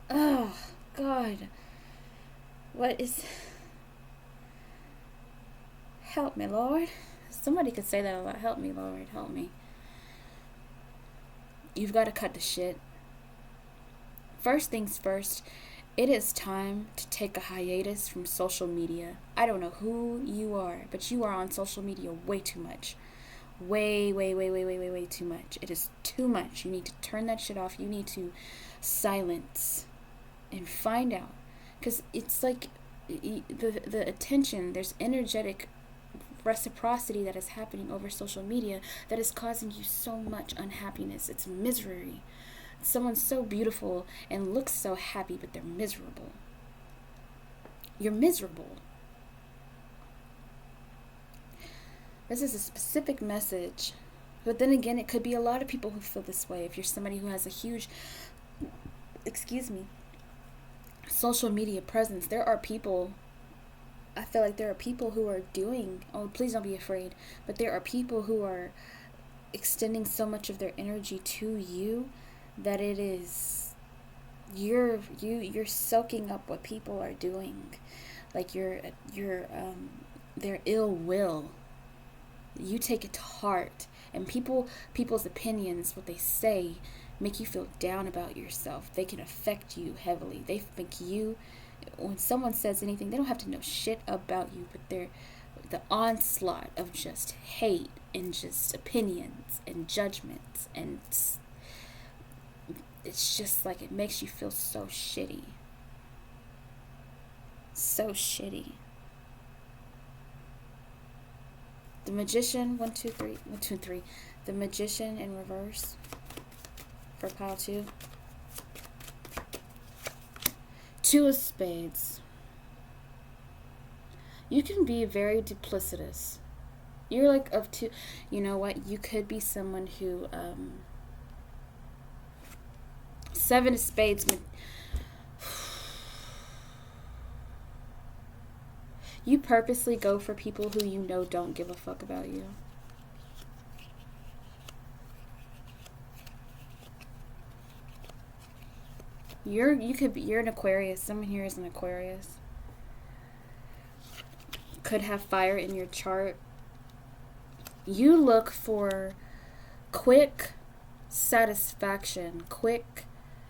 oh god, what is, help me, Lord. Somebody could say that a lot. Help me, Lord, help me. You've got to cut the shit. First things first, it is time to take a hiatus from social media. I don't know who you are, but you are on social media way too much. Way too much. It is too much. You need to turn that shit off. You need to silence and find out. Because it's like the attention, there's energetic reciprocity that is happening over social media that is causing you so much unhappiness. It's misery. Someone's so beautiful and looks so happy, but they're miserable. You're miserable. This is a specific message. But then again, it could be a lot of people who feel this way. If you're somebody who has a huge, social media presence, there are people, I feel like there are people who are doing, oh, please don't be afraid, but there are people who are extending so much of their energy to you that it is, you're soaking up what people are doing. Like their ill will. You take it to heart, and people's opinions, what they say, make you feel down about yourself. They can affect you heavily. They think when someone says anything, they don't have to know shit about you, but the onslaught of just hate and just opinions and judgments and it's just like it makes you feel so shitty. So shitty. The Magician, 1, 2, 3, 1, 2, 3. The Magician in reverse for pile 2. 2 of Spades. You can be very duplicitous. You're like of two. You know what? You could be someone who 7 of Spades. You purposely go for people who you know don't give a fuck about you. You're an Aquarius. Someone here is an Aquarius. Could have fire in your chart. You look for quick satisfaction,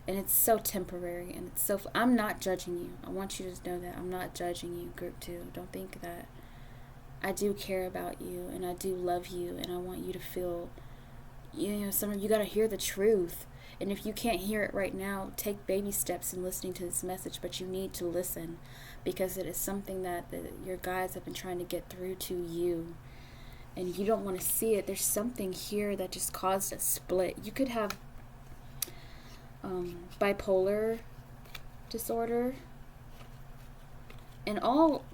and it's so temporary, and it's so. I'm not judging you. I want you to know that I'm not judging you, group 2. Don't think that. I do care about you, and I do love you, and I want you to feel. Some of you gotta hear the truth. And if you can't hear it right now, take baby steps in listening to this message, but you need to listen because it is something that your guides have been trying to get through to you. And you don't want to see it. There's something here that just caused a split. You could have bipolar disorder. And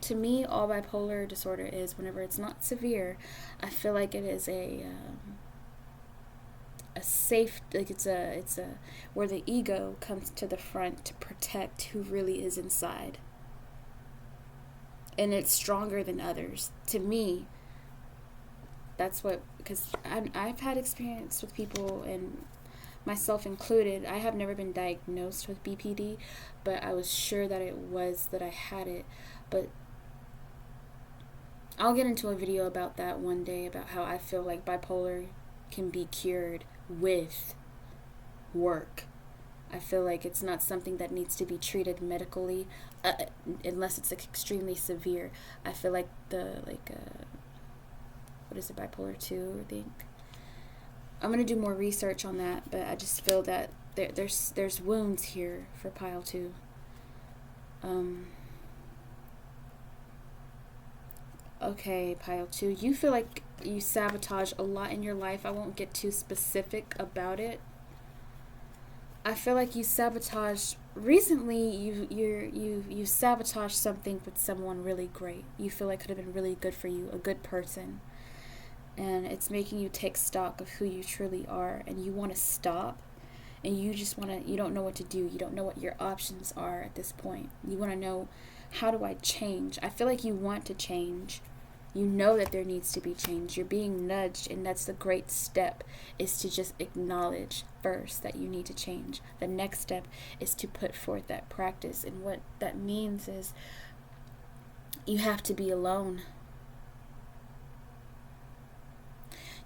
to me, all bipolar disorder is, whenever it's not severe, I feel like it is a safe, like it's a where the ego comes to the front to protect who really is inside, and it's stronger than others. To me, that's what, because I've had experience with people, and myself included. I have never been diagnosed with BPD, but I was sure that I had it. But I'll get into a video about that one day, about how I feel like bipolar can be cured with work. I feel like it's not something that needs to be treated medically unless it's extremely severe. I feel like what is it, bipolar 2, I think. I'm going to do more research on that, but I just feel that there's wounds here for pile 2. Okay, pile 2. You feel like you sabotage a lot in your life. I won't get too specific about it. I feel like you sabotage. Recently, you sabotage something with someone really great. You feel like could have been really good for you, a good person, and it's making you take stock of who you truly are, and you want to stop, and you don't know what to do. You don't know what your options are at this point. You want to know, how do I change? I feel like you want to change. You know that there needs to be change. You're being nudged, and that's the great step, is to just acknowledge first that you need to change. The next step is to put forth that practice, and what that means is you have to be alone.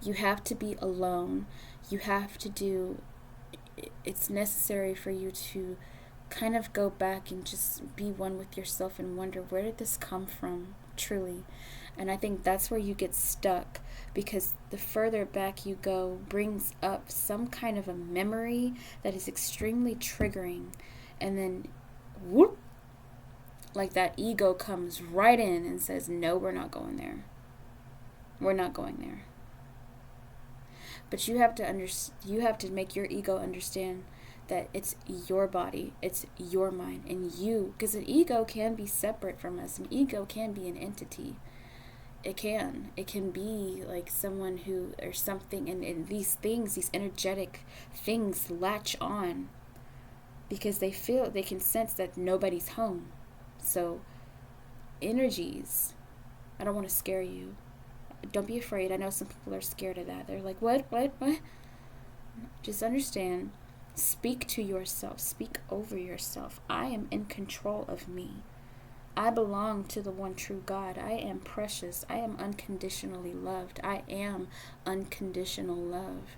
You have to be alone. You have to do, it's necessary for you to kind of go back and just be one with yourself and wonder, where did this come from, truly? And I think that's where you get stuck, because the further back you go brings up some kind of a memory that is extremely triggering, and then whoop, like that ego comes right in and says, no, we're not going there. We're not going there. But you have to make your ego understand that it's your body, it's your mind, and you, because an ego can be separate from us. An ego can be an entity. It can be like someone who, or something, and these things, these energetic things latch on because they can sense that nobody's home. So energies, I don't want to scare you. Don't be afraid. I know some people are scared of that. They're like, what? Just understand. Speak to yourself. Speak over yourself. I am in control of me. I belong to the one true God. I am precious. I am unconditionally loved. I am unconditional love.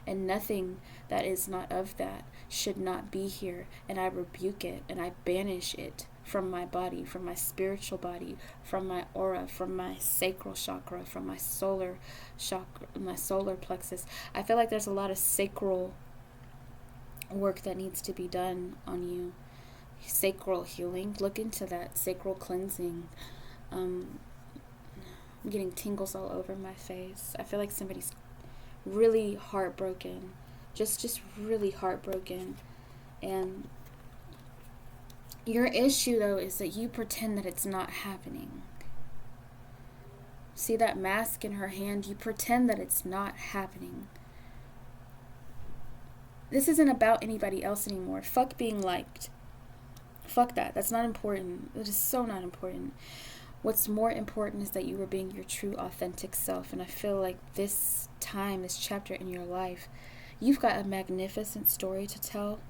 And nothing that is not of that should not be here. And I rebuke it, and I banish it from my body, from my spiritual body, from my aura, from my sacral chakra, from my solar chakra, my solar plexus. I feel like there's a lot of sacral work that needs to be done on you. Sacral healing. Look into that. Sacral cleansing. I'm getting tingles all over my face. I feel like somebody's really heartbroken. Just really heartbroken. And your issue, though, is that you pretend that it's not happening. See that mask in her hand? You pretend that it's not happening. This isn't about anybody else anymore. Fuck being liked. Fuck that. That's not important. It is so not important. What's more important is that you were being your true, authentic self. And I feel like this time, this chapter in your life, you've got a magnificent story to tell.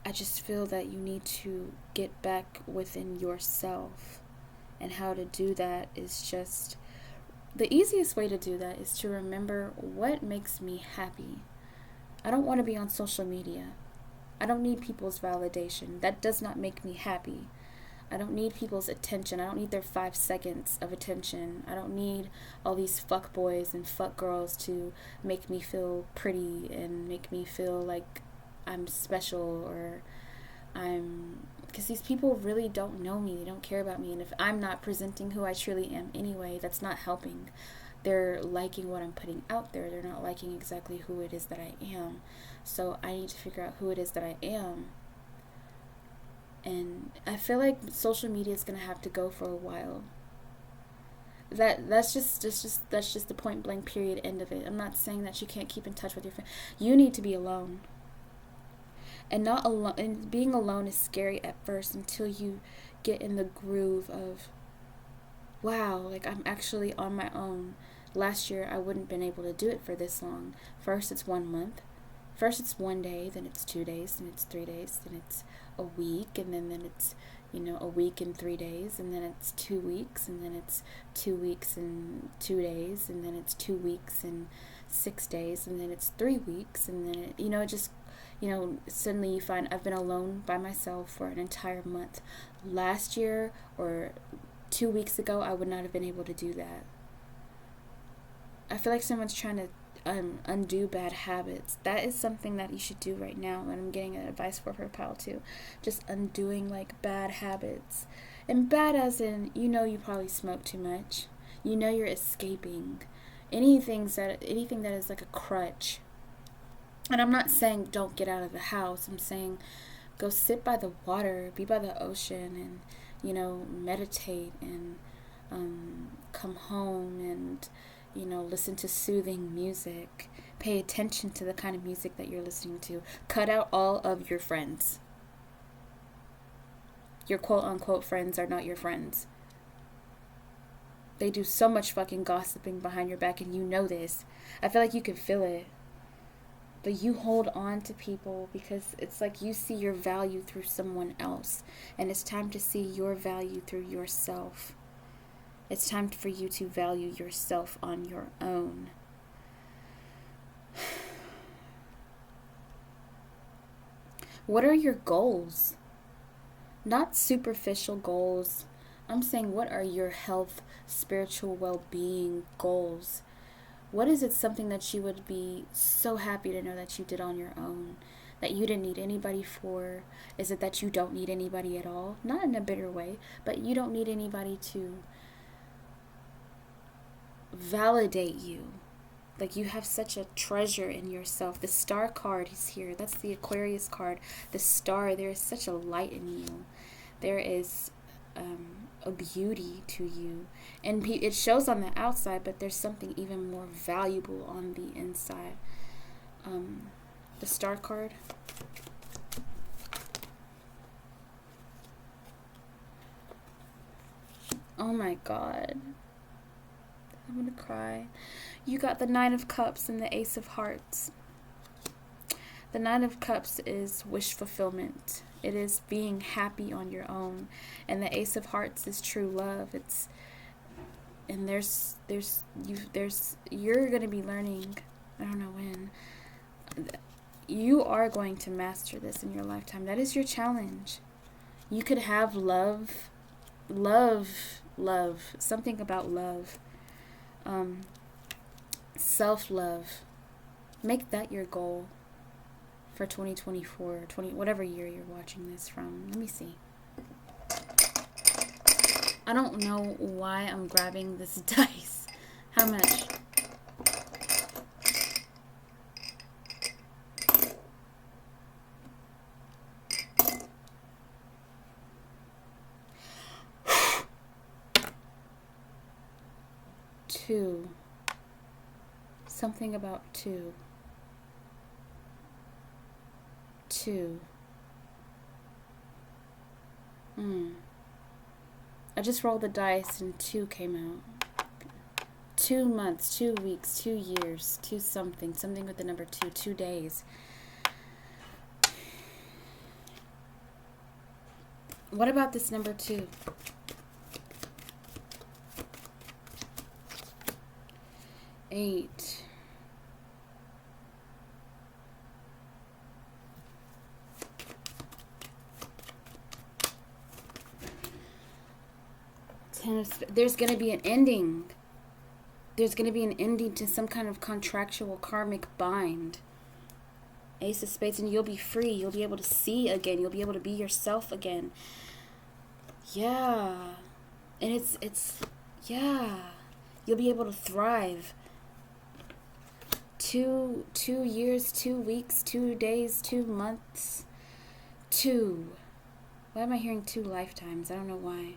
I just feel that you need to get back within yourself. And how to do that is just... the easiest way to do that is to remember what makes me happy. I don't want to be on social media. I don't need people's validation. That does not make me happy. I don't need people's attention. I don't need their 5 seconds of attention. I don't need all these fuck boys and fuck girls to make me feel pretty and make me feel like I'm special, or because these people really don't know me. They don't care about me. And if I'm not presenting who I truly am anyway, that's not helping. They're liking what I'm putting out there. They're not liking exactly who it is that I am. So I need to figure out who it is that I am. And I feel like social media is going to have to go for a while. That's just the point blank period end of it. I'm not saying that you can't keep in touch with your friends. You need to be alone. And not alone, and being alone is scary at first until you get in the groove of, wow, like I'm actually on my own. Last year I wouldn't have been able to do it for this long. First it's 1 month. First it's 1 day, then it's 2 days, then it's 3 days, then it's a week, and then it's, a week and 3 days, and then it's 2 weeks, and then it's 2 weeks and 2 days, and then it's 2 weeks and 6 days, and then it's 3 weeks, and then it just suddenly you find I've been alone by myself for an entire month. Last year or 2 weeks ago, I would not have been able to do that. I feel like someone's trying to undo bad habits. That is something that you should do right now, and I'm getting advice for her pal too. Just undoing like bad habits. And bad as in, you probably smoke too much. You're escaping. Anything that is like a crutch. And I'm not saying don't get out of the house. I'm saying go sit by the water, be by the ocean, and, meditate and come home and, listen to soothing music. Pay attention to the kind of music that you're listening to. Cut out all of your friends. Your quote-unquote friends are not your friends. They do so much fucking gossiping behind your back, and you know this. I feel like you can feel it. But you hold on to people because it's like you see your value through someone else. And it's time to see your value through yourself. It's time for you to value yourself on your own. What are your goals? Not superficial goals. I'm saying, what are your health, spiritual well-being goals? What is it something that you would be so happy to know that you did on your own? That you didn't need anybody for? Is it that you don't need anybody at all? Not in a bitter way, but you don't need anybody to validate you. Like you have such a treasure in yourself. The star card is here. That's the Aquarius card. The star, there is such a light in you. There is a beauty to you. And it shows on the outside, but there's something even more valuable on the inside. The star card. Oh my God. I'm gonna cry. You got the 9 of Cups and the Ace of Hearts. The 9 of Cups is wish fulfillment. It is being happy on your own. And the Ace of Hearts is true love. You're going to be learning, I don't know when, you are going to master this in your lifetime. That is your challenge. You could have love, something about love, self-love, Make that your goal for 2024, whatever year you're watching this from. Let me see. I don't know why I'm grabbing this dice. How much? Two. Something about two. Two. I just rolled the dice and 2 came out. 2 months, 2 weeks, 2 years, 2 something. Something with the number 2. 2 days. What about this number 2? 8. 10 of Spades. There's going to be an ending. There's going to be an ending to some kind of contractual karmic bind. Ace of Spades, and you'll be free. You'll be able to see again. You'll be able to be yourself again. Yeah. And yeah. You'll be able to thrive. 2 years, 2 weeks, 2 days, 2 months, 2. Why am I hearing 2 lifetimes? I don't know why.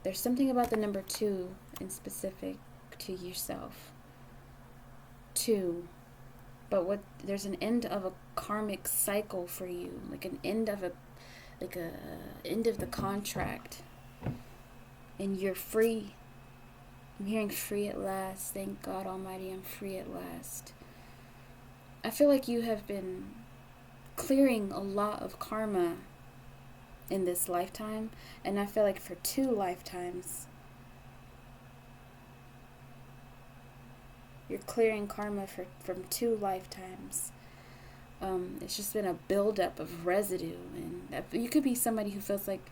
There's something about the number 2 in specific to yourself. 2. But there's an end of a karmic cycle for you, like an end of end of the contract, and you're free. I'm hearing free at last. Thank God Almighty, I'm free at last. I feel like you have been clearing a lot of karma in this lifetime, and I feel like for 2 lifetimes you're clearing karma from 2 lifetimes. It's just been a buildup of residue, and you could be somebody who feels like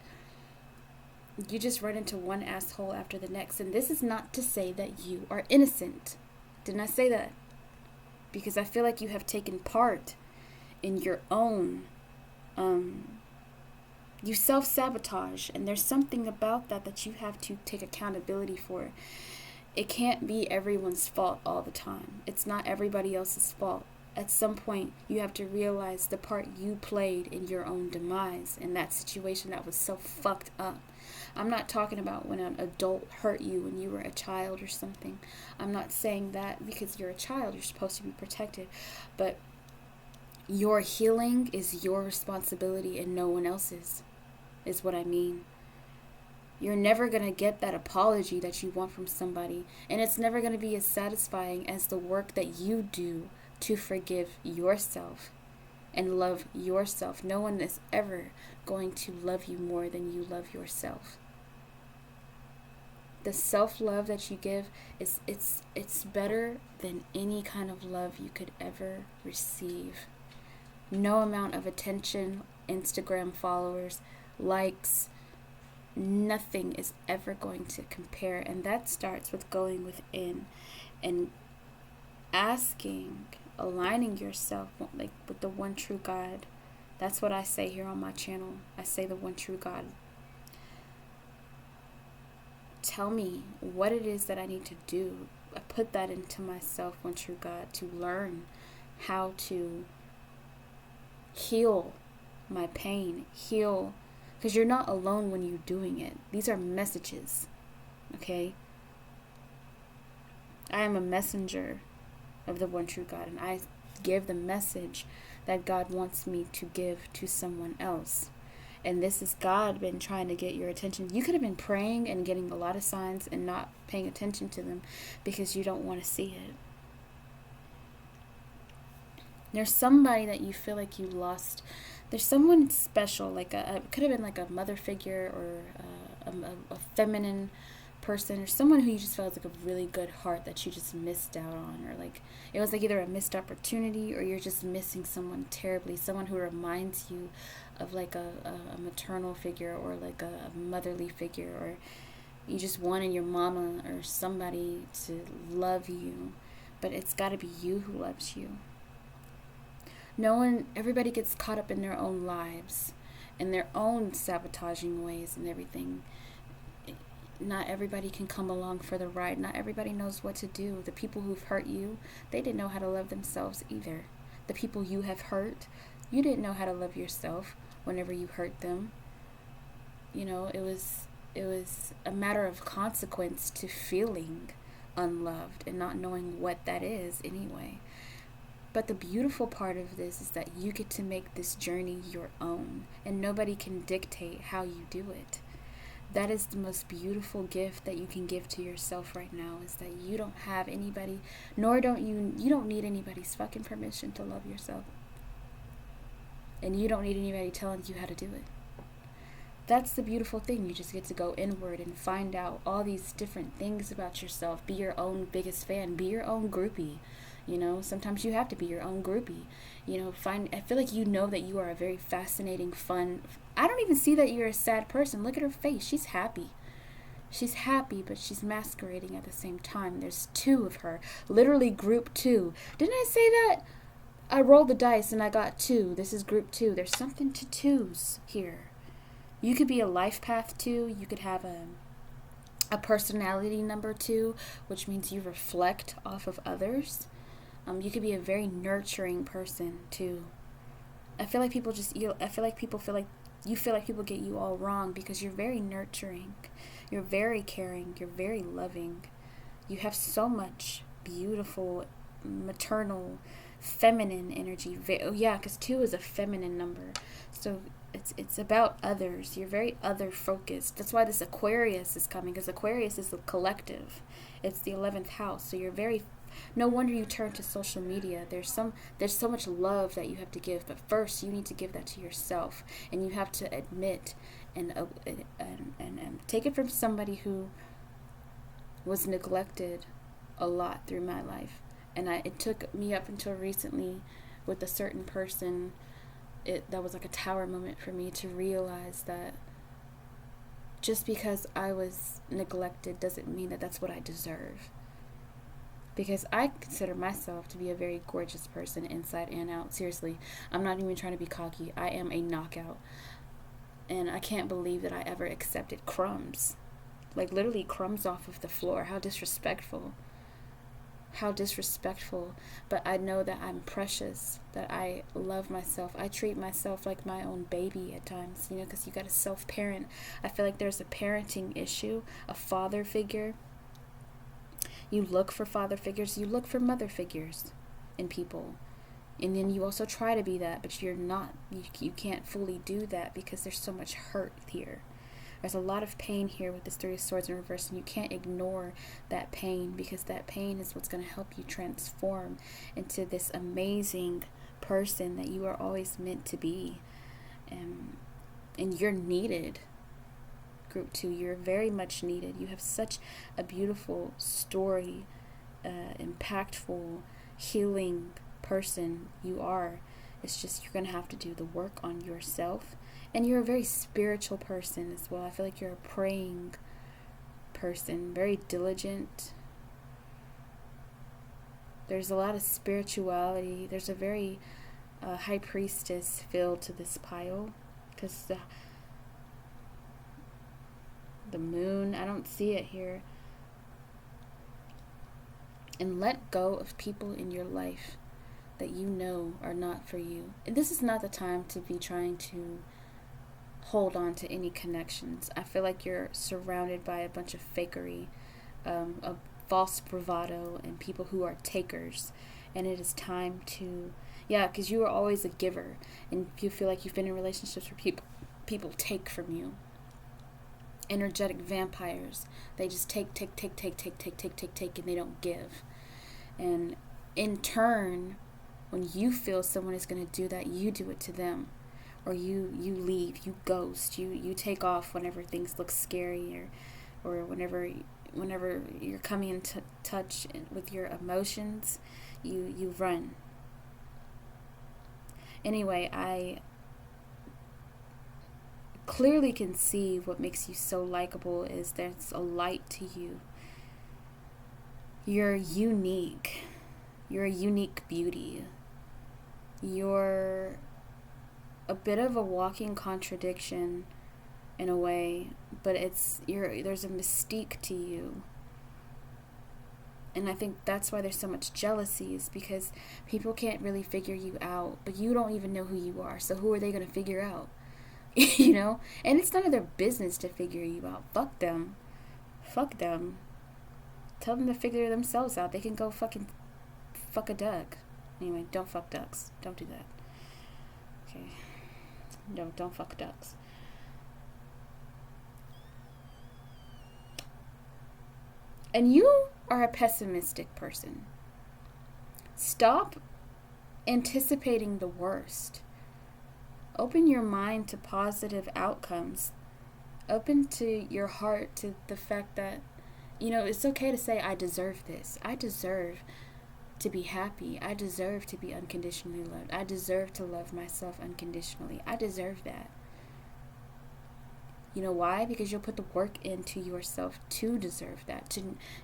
you just run into one asshole after the next. And this is not to say that you are innocent. Didn't I say that? Because I feel like you have taken part in your own, you self-sabotage, and there's something about that you have to take accountability for. It can't be everyone's fault all the time. It's not everybody else's fault. At some point, you have to realize the part you played in your own demise in that situation that was so fucked up. I'm not talking about when an adult hurt you when you were a child or something. I'm not saying that, because you're a child. You're supposed to be protected. But your healing is your responsibility and no one else's, is what I mean. You're never going to get that apology that you want from somebody. And it's never going to be as satisfying as the work that you do to forgive yourself and love yourself. No one is ever going to love you more than you love yourself. The self-love that you give it's better than any kind of love you could ever receive. No amount of attention, Instagram followers, likes, nothing is ever going to compare. And that starts with going within and asking, aligning yourself like with the one true God. That's what I say here on my channel. I say the one true God. Tell me what it is that I need to do. I put that into myself, one true God, to learn how to heal my pain, heal, because you're not alone when you're doing it. These are messages, okay? I am a messenger of the one true God, and I give the message that God wants me to give to someone else. And this is God been trying to get your attention. You could have been praying and getting a lot of signs and not paying attention to them because you don't want to see it. There's somebody that you feel like you lost. There's someone special, like it could have been like a mother figure or a feminine person, or someone who you just felt like a really good heart that you just missed out on, or like it was like either a missed opportunity or you're just missing someone terribly, someone who reminds you of like a maternal figure or like a motherly figure, or you just wanted your mama or somebody to love you, but it's got to be you who loves you. Everybody gets caught up in their own lives and their own sabotaging ways and everything. Not everybody can come along for the ride. Not everybody knows what to do. The people who've hurt you, they didn't know how to love themselves either. The people you have hurt, you didn't know how to love yourself whenever you hurt them. You know, it was a matter of consequence to feeling unloved and not knowing what that is anyway. But the beautiful part of this is that you get to make this journey your own, and nobody can dictate how you do it. That is the most beautiful gift that you can give to yourself right now, is that you don't have anybody, nor don't you don't need anybody's fucking permission to love yourself. And you don't need anybody telling you how to do it. That's the beautiful thing. You just get to go inward and find out all these different things about yourself. Be your own biggest fan. Be your own groupie. You know, sometimes you have to be your own groupie. You know, I feel like you know that you are a very fascinating, fun. I don't even see that you're a sad person. Look at her face. She's happy. She's happy, but she's masquerading at the same time. There's two of her. Literally group 2. Didn't I say that? I rolled the dice and I got 2. This is group 2. There's something to 2s here. You could be a life path 2. You could have a personality number 2, which means you reflect off of others. You could be a very nurturing person too. I feel like people feel like people get you all wrong because you're very nurturing. You're very caring. You're very loving. You have so much beautiful, maternal, feminine energy. Because 2 is a feminine number. So it's about others. You're very other focused. That's why this Aquarius is coming, because Aquarius is the collective. It's the 11th house. So you're very. No wonder you turn to social media. There's so much love that you have to give, but first you need to give that to yourself, and you have to admit and take it from somebody who was neglected a lot through my life, and it took me up until recently with a certain person. That was like a tower moment for me to realize that just because I was neglected doesn't mean that that's what I deserve. Because I consider myself to be a very gorgeous person inside and out. Seriously, I'm not even trying to be cocky. I am a knockout. And I can't believe that I ever accepted crumbs. Like literally crumbs off of the floor. How disrespectful. How disrespectful. But I know that I'm precious. That I love myself. I treat myself like my own baby at times. You know, because you got to self-parent. I feel like there's a parenting issue. A father figure. You look for father figures, you look for mother figures in people. And then you also try to be that, but you're not. You can't fully do that because there's so much hurt here. There's a lot of pain here with this 3 of Swords in reverse, and you can't ignore that pain because that pain is what's going to help you transform into this amazing person that you are always meant to be. And you're needed. Group 2, you're very much needed. You have such a beautiful story, impactful, healing person you are. It's just you're going to have to do the work on yourself. And you're a very spiritual person as well. I feel like you're a praying person, very diligent. There's a lot of spirituality. There's a very high priestess feel to this pile because the moon, I don't see it here. And let go of people in your life that you know are not for you. And this is not the time to be trying to hold on to any connections. I feel like you're surrounded by a bunch of fakery, a false bravado, and people who are takers. And it is time to, because you are always a giver. And you feel like you've been in relationships where people take from you. Energetic vampires. They just take, and they don't give. And in turn, when you feel someone is going to do that, you do it to them. Or you leave, you ghost, you take off whenever things look scary, or whenever you're coming into touch with your emotions, you run. Anyway, I clearly can see what makes you so likable is there's a light to you. You're unique. You're a unique beauty. You're a bit of a walking contradiction in a way, but there's a mystique to you. And I think that's why there's so much jealousy, is because people can't really figure you out, but you don't even know who you are. So who are they going to figure out? You know? And it's none of their business to figure you out. Fuck them. Fuck them. Tell them to figure themselves out. They can go fucking fuck a duck. Anyway, don't fuck ducks. Don't do that. Okay. No, don't fuck ducks. And you are a pessimistic person. Stop anticipating the worst. Open your mind to positive outcomes. Open to your heart to the fact that, it's okay to say, I deserve this. I deserve to be happy. I deserve to be unconditionally loved. I deserve to love myself unconditionally. I deserve that. You know why? Because you'll put the work into yourself to deserve that,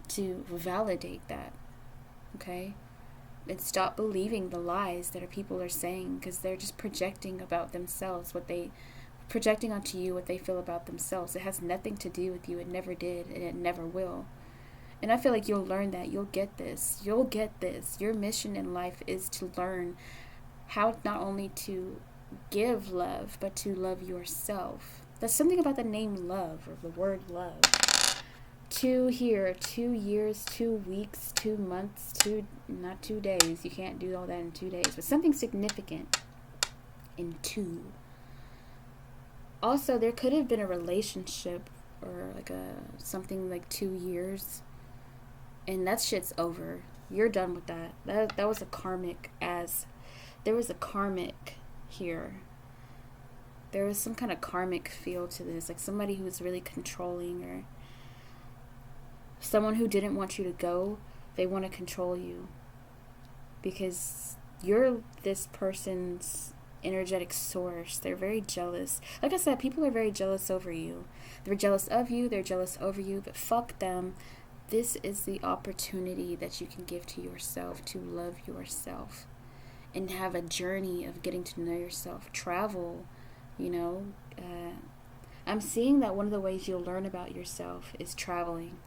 to validate that. Okay? And stop believing the lies that people are saying, because they're just projecting about themselves, projecting onto you what they feel about themselves. It has nothing to do with you. It never did, and it never will. And I feel like you'll learn that. You'll get this. You'll get this. Your mission in life is to learn how not only to give love, but to love yourself. There's something about the name love, or the word love. 2 years, 2 weeks, 2 months, not 2 days. You can't do all that in 2 days. But something significant in 2. Also, there could have been a relationship, or something like 2 years. And that shit's over. You're done with that. That was a karmic there was a karmic here. There was some kind of karmic feel to this, like somebody who was really controlling, or someone who didn't want you to go. They want to control you because you're this person's energetic source. They're very jealous. Like I said, people are very jealous over you. They're jealous of you. They're jealous over you, but fuck them. This is the opportunity that you can give to yourself to love yourself and have a journey of getting to know yourself. Travel. I'm seeing that one of the ways you'll learn about yourself is traveling.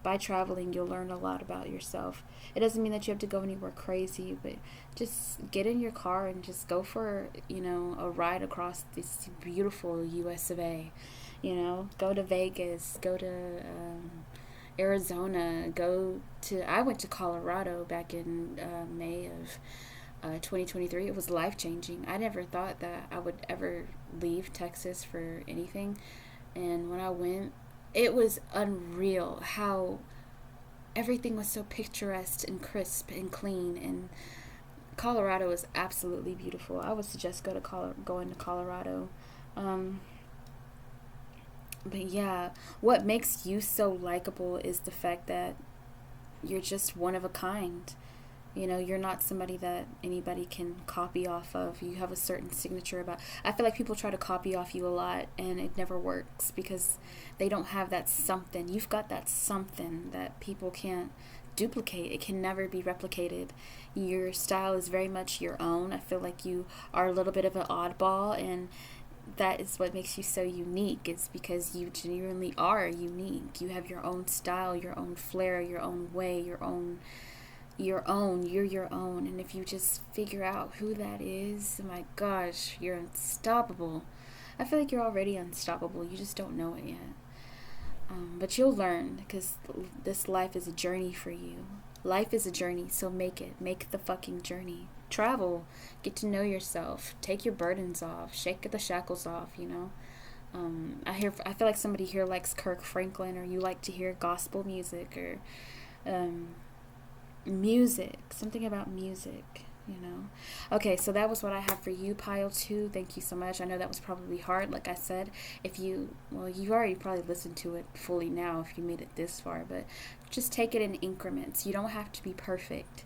By traveling, you'll learn a lot about yourself. It doesn't mean that you have to go anywhere crazy, but just get in your car and just go for, a ride across this beautiful US of A. Go to Vegas, go to Arizona, I went to Colorado back in May of 2023. It was life-changing. I never thought that I would ever leave Texas for anything, and when I went, it was unreal how everything was so picturesque and crisp and clean, and Colorado is absolutely beautiful. I would suggest going to Colorado. But yeah, what makes you so likable is the fact that you're just one of a kind. You're not somebody that anybody can copy off of. You have a certain signature I feel like people try to copy off you a lot, and it never works because they don't have that something. You've got that something that people can't duplicate. It can never be replicated. Your style is very much your own. I feel like you are a little bit of an oddball, and that is what makes you so unique. It's because you genuinely are unique. You have your own style, your own flair, your own way, you're your own. And if you just figure out who that is, my gosh, you're unstoppable. I feel like you're already unstoppable. You just don't know it yet. But you'll learn, because this life is a journey for you. Life is a journey, so make the fucking journey. Travel, get to know yourself, take your burdens off, shake the shackles off. I feel like somebody here likes Kirk Franklin, or you like to hear gospel music, or music, something about music. Okay, so that was what I have for you, pile 2. Thank you so much. I know that was probably hard. Like I said, you already probably listened to it fully now if you made it this far, but just take it in increments. You don't have to be perfect.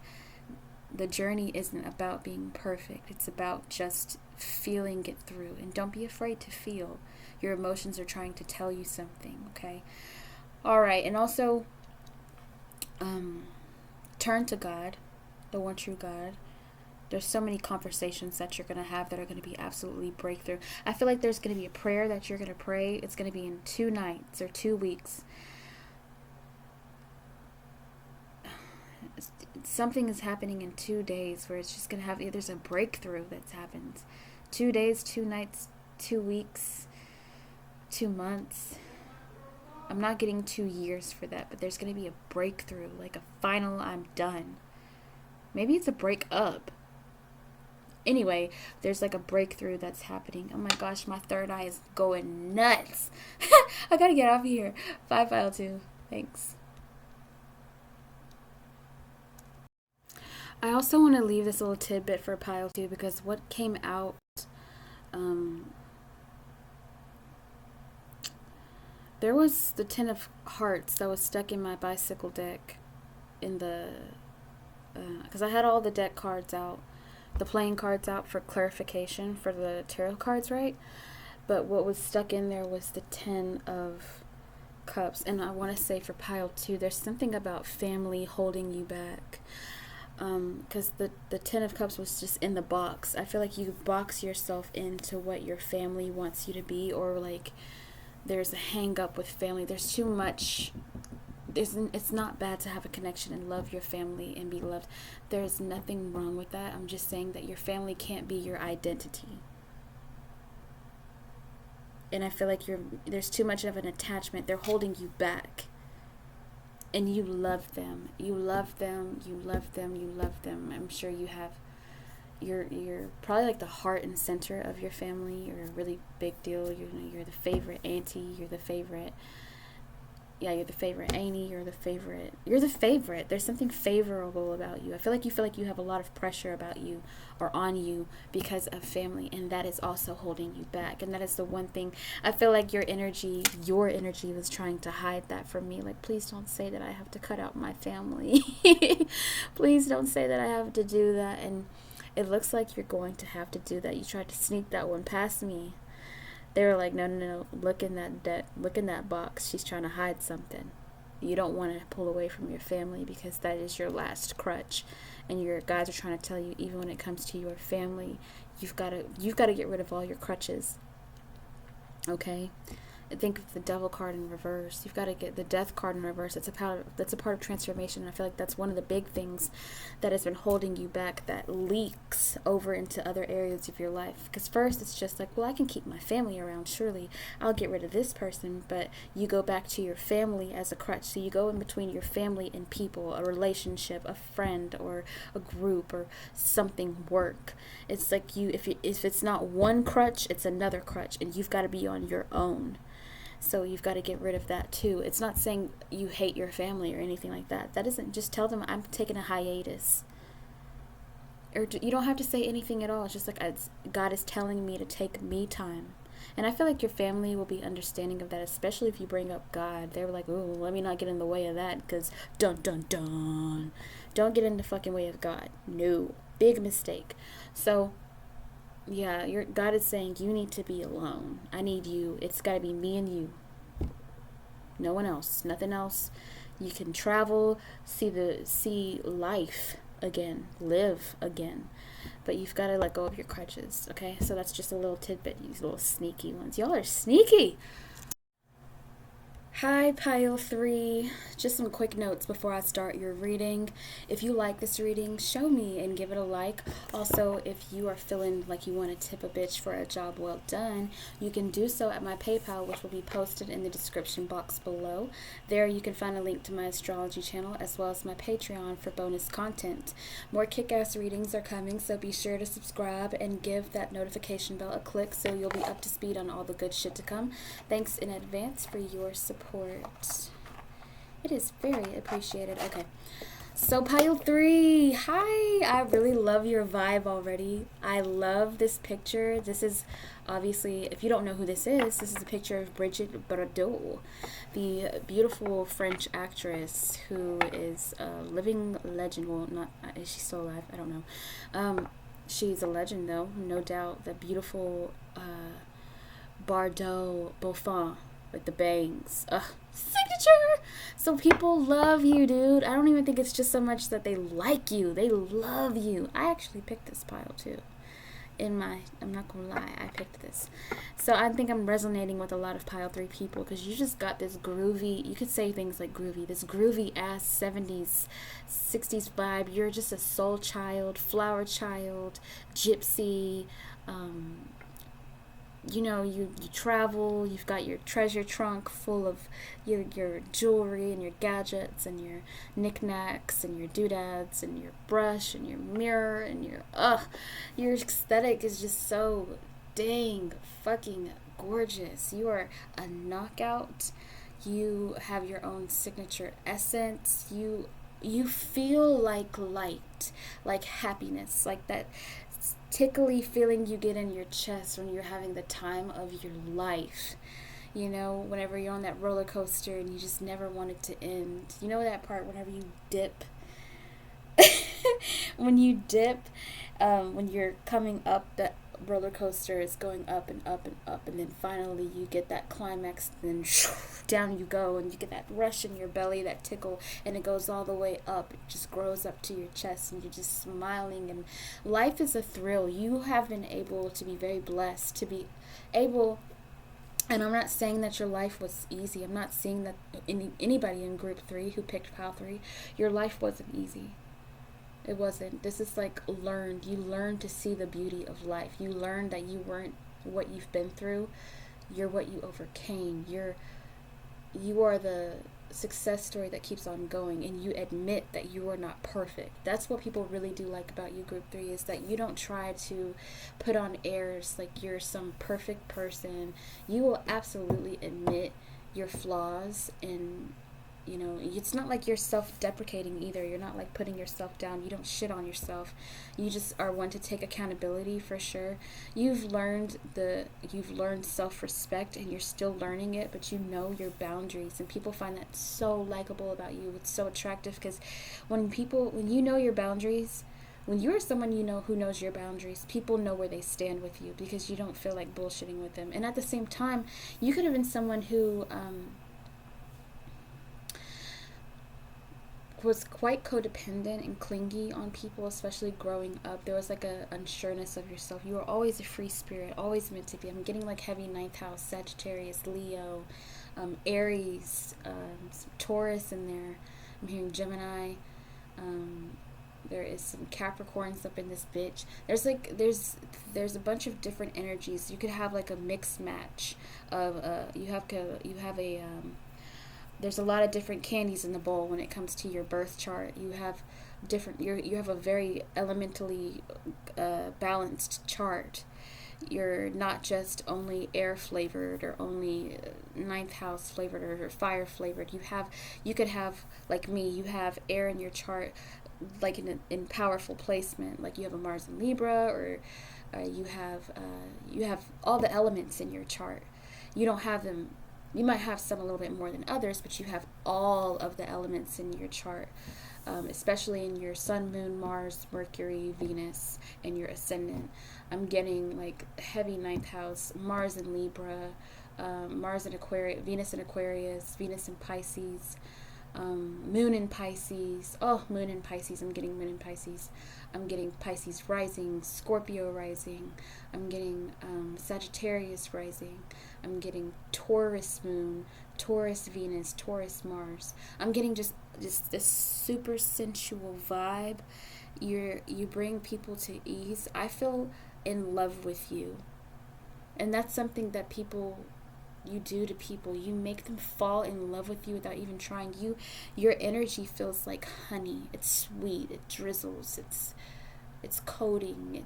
The journey isn't about being perfect. It's about just feeling it through, and don't be afraid to feel. Your emotions are trying to tell you something. Okay, all right. And also turn to God. the one true God. There's so many conversations that you're going to have that are going to be absolutely breakthrough. I feel like there's going to be a prayer that you're going to pray. It's going to be in 2 nights or 2 weeks. Something is happening in 2 days where it's just going to have, there's a breakthrough that's happened. 2 days, 2 nights, 2 weeks, 2 months. I'm not getting 2 years for that, but there's going to be a breakthrough, like a final, I'm done. Maybe it's a break up. Anyway, there's like a breakthrough that's happening. Oh my gosh, my third eye is going nuts. I gotta get off here. Bye, Pile 2. Thanks. I also want to leave this little tidbit for Pile 2 because what came out, um, there was the 10 of hearts that was stuck in my bicycle deck in the, because I had all the deck cards out, the playing cards out for clarification for the tarot cards, right? But what was stuck in there was the 10 of cups. And I want to say for Pile 2, there's something about family holding you back. Because the 10 of cups was just in the box. I feel like you box yourself into what your family wants you to be, or like there's a hang up with family. There's too much. It's not bad to have a connection and love your family and be loved. There's nothing wrong with that. I'm just saying that your family can't be your identity. And I feel like there's too much of an attachment. They're holding you back. And you love them. You love them. You love them. You love them. I'm sure you have. You're probably like the heart and center of your family. You're a really big deal. You're the favorite auntie. You're the favorite. Yeah, you're the favorite auntie. You're the favorite. You're the favorite. There's something favorable about you. I feel like you have a lot of pressure about you or on you because of family, and that is also holding you back. And that is the one thing. I feel like your energy was trying to hide that from me. Like, please don't say that I have to cut out my family. Please don't say that I have to do that. And it looks like you're going to have to do that. You tried to sneak that one past me. They were like, no, look in that box. She's trying to hide something. You don't want to pull away from your family because that is your last crutch. And your guys are trying to tell you, even when it comes to your family, you've got to get rid of all your crutches. Okay? Think of the devil card in reverse. You've got to get the death card in reverse. That's a part of transformation. And I feel like that's one of the big things that has been holding you back, that leaks over into other areas of your life. Because first it's just like, well, I can keep my family around. Surely I'll get rid of this person. But you go back to your family as a crutch. So you go in between your family and people, a relationship, a friend, or a group, or something, work. It's like if it's not one crutch, it's another crutch, and you've got to be on your own. So you've got to get rid of that too. It's not saying you hate your family or anything like that. That isn't, just tell them I'm taking a hiatus. Or you don't have to say anything at all. It's just like God is telling me to take me time. And I feel like your family will be understanding of that, especially if you bring up God. They were like, oh, let me not get in the way of that because dun dun dun. Don't get in the fucking way of God. No. Big mistake. So yeah, God is saying you need to be alone. I need you. It's got to be me and you. No one else. Nothing else. You can travel, see life again, live again. But you've got to let go of your crutches, okay? So that's just a little tidbit, these little sneaky ones. Y'all are sneaky. Hi, Pile 3. Just some quick notes before I start your reading. If you like this reading, show me and give it a like. Also, if you are feeling like you want to tip a bitch for a job well done, you can do so at my PayPal, which will be posted in the description box below. There you can find a link to my astrology channel as well as my Patreon for bonus content. More kick-ass readings are coming, so be sure to subscribe and give that notification bell a click so you'll be up to speed on all the good shit to come. Thanks in advance for your support. It is very appreciated. Okay, so Pile 3, hi. I really love your vibe already. I love this picture. This is obviously, if you don't know who this is a picture of Brigitte Bardot, the beautiful French actress who is a living legend. Well, not, is she still alive? I don't know. She's a legend though, no doubt. The beautiful Bardot Buffon. with the bangs. Ugh, signature. So people love you, dude. I don't even think it's just so much that they like you. They love you. I actually picked this pile too. I'm not gonna lie, I picked this. So I think I'm resonating with a lot of pile 3 people because you just got this groovy, you could say things like groovy, this groovy ass 70s, 60s vibe. You're just a soul child, flower child, gypsy. You travel, you've got your treasure trunk full of your jewelry and your gadgets and your knickknacks and your doodads and your brush and your mirror and your aesthetic is just so dang fucking gorgeous. You are a knockout. You have your own signature essence. You feel like light, like happiness, like that tickly feeling you get in your chest when you're having the time of your life. Whenever you're on that roller coaster and you just never want it to end. You know that part whenever you dip? When you dip, when you're coming up, that roller coaster is going up and up and up, and then finally you get that climax, and then down you go, and you get that rush in your belly, that tickle, and it goes all the way up. It just grows up to your chest, and you're just smiling, and life is a thrill. You have been able to be very blessed to be able. And I'm not saying that your life was easy. I'm not saying that anybody in group 3 who picked pile 3, your life wasn't easy. It wasn't. This is like learned. You learned to see the beauty of life. You learned that you weren't what you've been through. You're what you overcame. You are the success story that keeps on going, and you admit that you are not perfect. That's what people really do like about you, group 3, is that you don't try to put on airs like you're some perfect person. You will absolutely admit your flaws, and it's not like you're self-deprecating either. You're not like putting yourself down. You don't shit on yourself. You just are one to take accountability for sure. You've learned self-respect, and you're still learning it, but you know your boundaries, and people find that so likable about you. It's so attractive because when you know your boundaries, when you're someone who knows your boundaries, people know where they stand with you because you don't feel like bullshitting with them. And at the same time, you could have been someone who was quite codependent and clingy on people, especially growing up. There was like a unsureness of yourself. You were always a free spirit, always meant to be. I'm getting like heavy 9th house, Sagittarius, Leo, Aries, some Taurus in there. I'm hearing Gemini. There is some Capricorns up in this bitch. There's a bunch of different energies. You could have like a mixed match of there's a lot of different candies in the bowl when it comes to your birth chart. You have you have a very elementally balanced chart. You're not just only air flavored or only 9th house flavored or fire flavored. You could have, like me, you have air in your chart, like in powerful placement. Like you have a Mars in Libra, or you have all the elements in your chart. You don't have them. You might have some a little bit more than others, but you have all of the elements in your chart, especially in your Sun, Moon, Mars, Mercury, Venus, and your ascendant. I'm getting like heavy 9th house, Mars in Libra, Mars in Aquarius, Venus in Aquarius, Venus in Pisces, Moon in Pisces. Oh, Moon in Pisces. I'm getting Moon in Pisces. I'm getting Pisces rising, Scorpio rising. I'm getting Sagittarius rising. I'm getting Taurus Moon, Taurus Venus, Taurus Mars. I'm getting just this super sensual vibe. You bring people to ease. I feel in love with you. And that's something that you do to people. You make them fall in love with you without even trying. Your energy feels like honey. It's sweet. It drizzles. It's coating.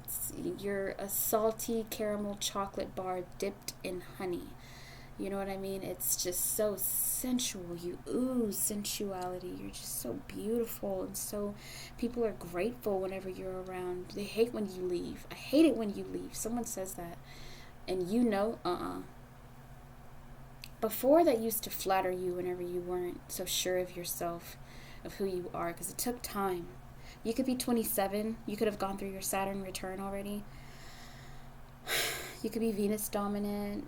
You're a salty caramel chocolate bar dipped in honey. You know what I mean? It's just so sensual. You ooze sensuality. You're just so beautiful, and so people are grateful whenever you're around. They hate when you leave. I hate it when you leave. Someone says that, and before, that used to flatter you whenever you weren't so sure of yourself, of who you are, because it took time. You could be 27. You could have gone through your Saturn return already. You could be Venus dominant.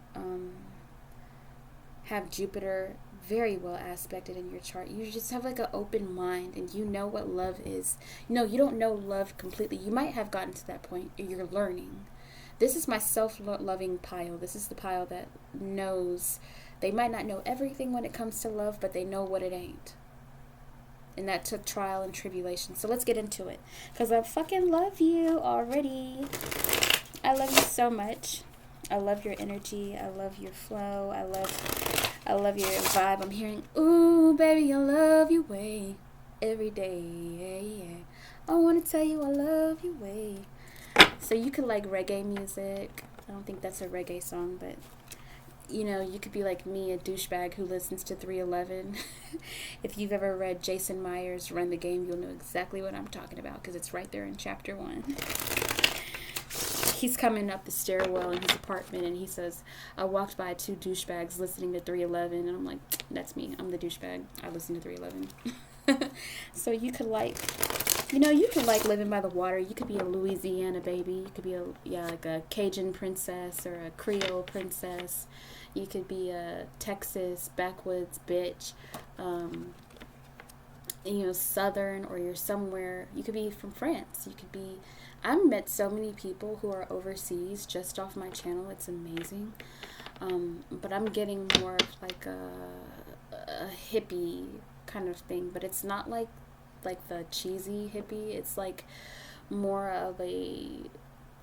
have Jupiter very well aspected in your chart. You just have like an open mind, and you know what love is. No, you don't know love completely. You might have gotten to that point. You're learning. This is my self-loving pile. This is the pile that knows. They might not know everything when it comes to love, but they know what it ain't. And that took trial and tribulation. So let's get into it. Because I fucking love you already. I love you so much. I love your energy. I love your flow. I love your vibe. I'm hearing, ooh, baby, I love you way. Every day, yeah, yeah. I want to tell you I love you way. So you could like reggae music. I don't think that's a reggae song, but you know, you could be like me, a douchebag who listens to 311. If you've ever read Jason Meyer's Run the Game, you'll know exactly what I'm talking about because it's right there in chapter 1. He's coming up the stairwell in his apartment and he says, I walked by 2 douchebags listening to 311, and I'm like, that's me. I'm the douchebag. I listen to 311. So you could like, you know, you could like living by the water. You could be a Louisiana baby. You could be like a Cajun princess or a Creole princess. You could be a Texas backwoods bitch. You know, Southern, or you're somewhere. You could be from France. You could be. I've met so many people who are overseas just off my channel. It's amazing. But I'm getting more of like a hippie kind of thing. But it's not like the cheesy hippie. It's like more of a,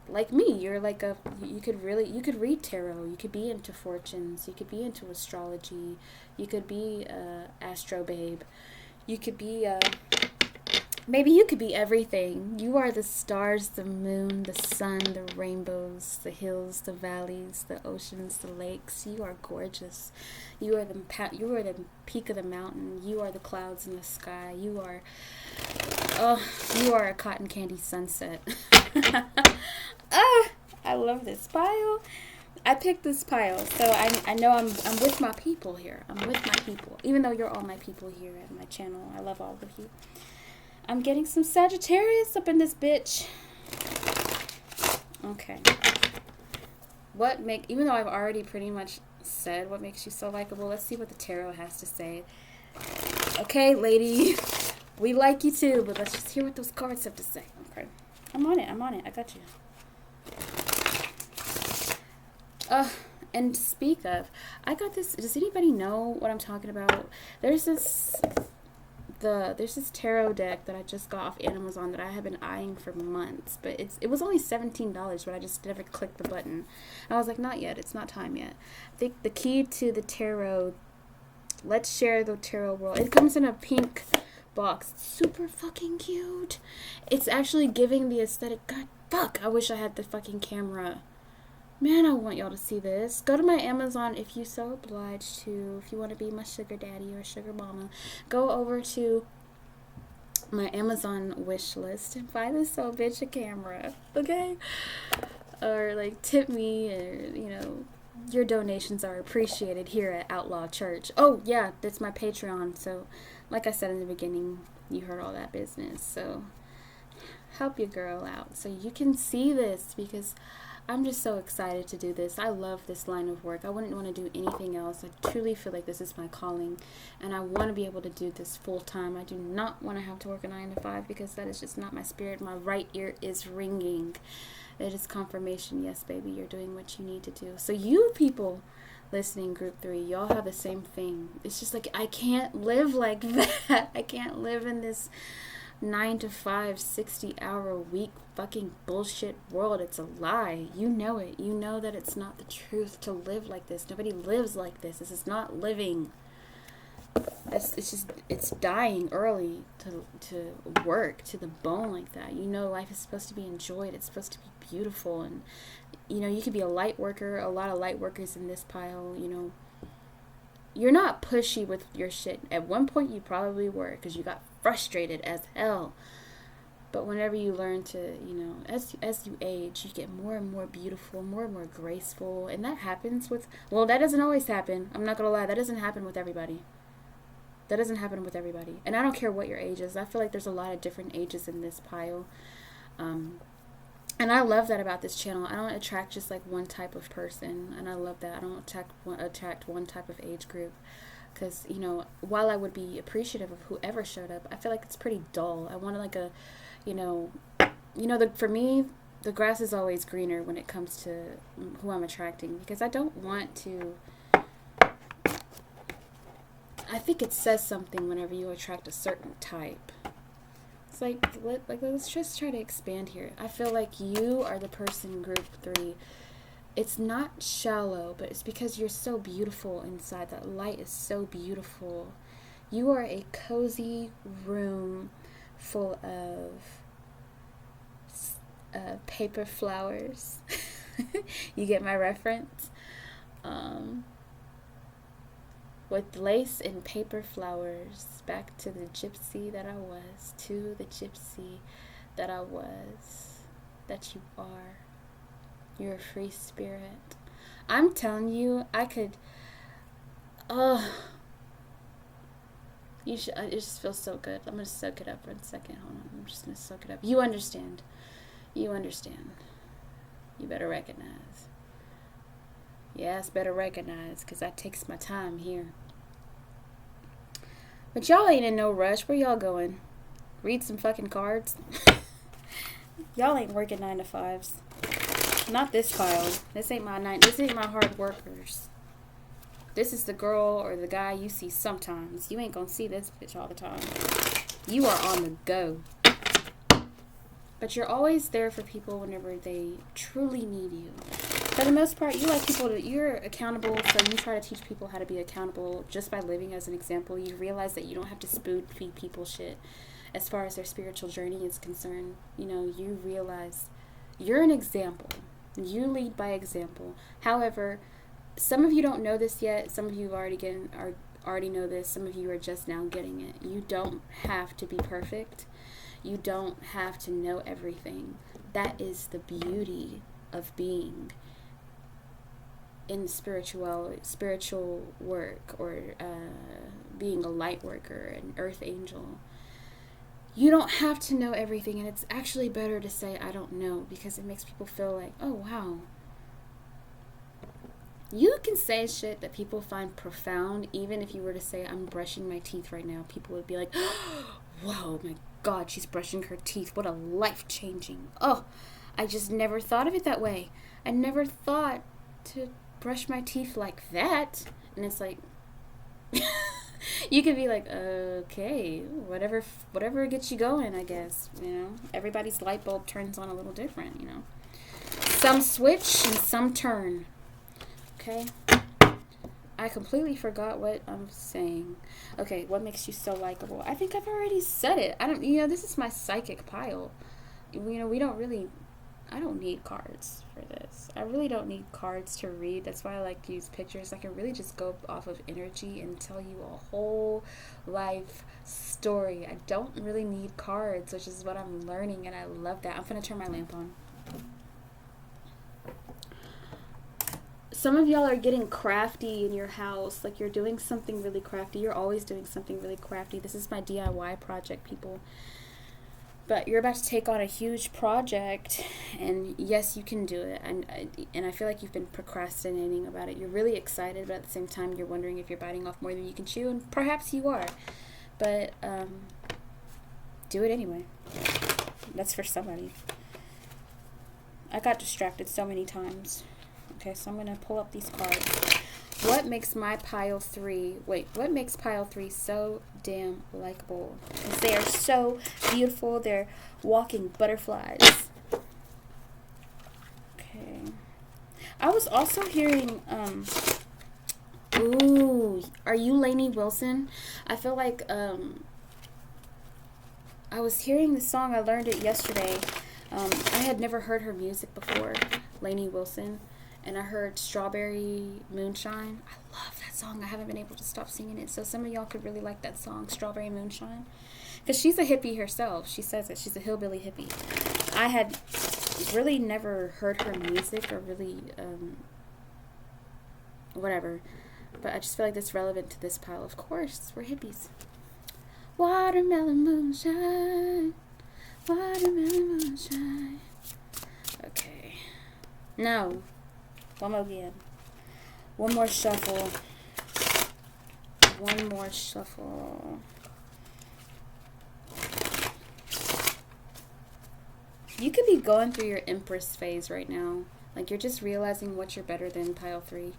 like me, you're like a, you could read tarot, you could be into fortunes, you could be into astrology, you could be astro babe, you could be maybe you could be everything. You are the stars, the moon, the sun, the rainbows, the hills, the valleys, the oceans, the lakes. You are gorgeous. You are the peak of the mountain. You are the clouds in the sky. You are a cotton candy sunset. I love this pile. I picked this pile, so I know I'm with my people here. I'm with my people. Even though you're all my people here at my channel. I love all of you. I'm getting some Sagittarius up in this bitch. Okay. Even though I've already pretty much said what makes you so likable, let's see what the tarot has to say. Okay, lady. We like you too, but let's just hear what those cards have to say. Okay. I'm on it. I got you. And to speak of, I got this. Does anybody know what I'm talking about? There's this tarot deck that I just got off Amazon that I have been eyeing for months, but it was only $17, but I just never clicked the button. And I was like, not yet. It's not time yet. I think the key to the tarot. Let's share the tarot world. It comes in a pink box. It's super fucking cute. It's actually giving the aesthetic. God, fuck. I wish I had the fucking camera. Man, I want y'all to see this. Go to my Amazon if you so obliged to. If you want to be my sugar daddy or sugar mama, go over to my Amazon wish list and buy this so bitch a camera, okay? Or like tip me, or you know, your donations are appreciated here at Outlaw Church. Oh yeah, that's my Patreon. So, like I said in the beginning, you heard all that business. So help your girl out so you can see this, because I'm just so excited to do this. I love this line of work. I wouldn't want to do anything else. I truly feel like this is my calling, and I want to be able to do this full time. I do not want to have to work a 9 to 5, because that is just not my spirit. My right ear is ringing. It is confirmation. Yes, baby, you're doing what you need to do. So you people listening, group 3, y'all have the same thing. It's just like, I can't live like that. I can't live in this 9 to 5, 60-hour week fucking bullshit world. It's a lie. You know it. You know that it's not the truth to live like this. Nobody lives like this. This is not living. It's dying early to work to the bone like that. You know, life is supposed to be enjoyed. It's supposed to be beautiful. And you know, you could be a light worker. A lot of light workers in this pile, you know, you're not pushy with your shit. At one point you probably were, because you got frustrated as hell. But whenever you learn to, you know, as you age, you get more and more beautiful, more and more graceful. And that happens with, well, that doesn't always happen. I'm not going to lie. That doesn't happen with everybody. That doesn't happen with everybody. And I don't care what your age is. I feel like there's a lot of different ages in this pile. And I love that about this channel. I don't attract just like one type of person, and I love that. I don't attract one type of age group, because, you know, while I would be appreciative of whoever showed up, I feel like it's pretty dull. I want like a, you know, for me, the grass is always greener when it comes to who I'm attracting, because I don't want to. I think it says something whenever you attract a certain type. It's like, let's just try to expand here. I feel like you are the person in group 3. It's not shallow, but it's because you're so beautiful inside. That light is so beautiful. You are a cozy room full of paper flowers. You get my reference? With lace and paper flowers, back to the gypsy that I was, to the gypsy that I was, that you are. You're a free spirit. I'm telling you, I could, it just feels so good. I'm going to soak it up for a second. Hold on, I'm just going to soak it up. You understand. You understand. You better recognize. Yes, better recognize, because that takes my time here. But y'all ain't in no rush. Where y'all going? Read some fucking cards? Y'all ain't working 9 to 5s. Not this pile. This ain't my hard workers. This is the girl or the guy you see sometimes. You ain't gonna see this bitch all the time. You are on the go. But you're always there for people whenever they truly need you. For the most part, you're accountable, so you try to teach people how to be accountable just by living as an example. You realize that you don't have to spoon feed people shit as far as their spiritual journey is concerned. You know, you realize you're an example. You lead by example. However, some of you don't know this yet. Some of you already know this. Some of you are just now getting it. You don't have to be perfect. You don't have to know everything. That is the beauty of being in spiritual work, or being a light worker, an earth angel. You don't have to know everything, and it's actually better to say I don't know, because it makes people feel like, oh wow. You can say shit that people find profound. Even if you were to say I'm brushing my teeth right now, people would be like, whoa, my God, she's brushing her teeth. What a life-changing. Oh, I just never thought of it that way. I never thought to brush my teeth like that. And it's like, you could be like, okay, whatever gets you going, I guess. You know, everybody's light bulb turns on a little different, you know. Some switch and some turn. Okay. I completely forgot what I'm saying. Okay, what makes you so likable? I think I've already said it. This is my psychic pile. I don't need cards for this. I really don't need cards to read. That's why I like to use pictures. I can really just go off of energy and tell you a whole life story. I don't really need cards, which is what I'm learning, and I love that. I'm going to turn my lamp on. Some of y'all are getting crafty in your house. Like, you're doing something really crafty. You're always doing something really crafty. This is my DIY project, people. But you're about to take on a huge project, and yes, you can do it. And I feel like you've been procrastinating about it. You're really excited, but at the same time, you're wondering if you're biting off more than you can chew, and perhaps you are. But do it anyway. That's for somebody. I got distracted so many times. Okay, so I'm going to pull up these cards. What makes pile 3 so damn likable? Because they are so beautiful. They're walking butterflies. Okay. I was also hearing, are you Lainey Wilson? I feel like, I was hearing the song. I learned it yesterday. I had never heard her music before, Lainey Wilson. And I heard Strawberry Moonshine. I love that song. I haven't been able to stop singing it. So some of y'all could really like that song, Strawberry Moonshine. Because she's a hippie herself. She says that she's a hillbilly hippie. I had really never heard her music or really, whatever. But I just feel like that's relevant to this pile. Of course, we're hippies. Watermelon moonshine. Watermelon moonshine. No. One more again. One more shuffle. One more shuffle. You could be going through your Empress phase right now. Like, you're just realizing what you're better than, pile 3.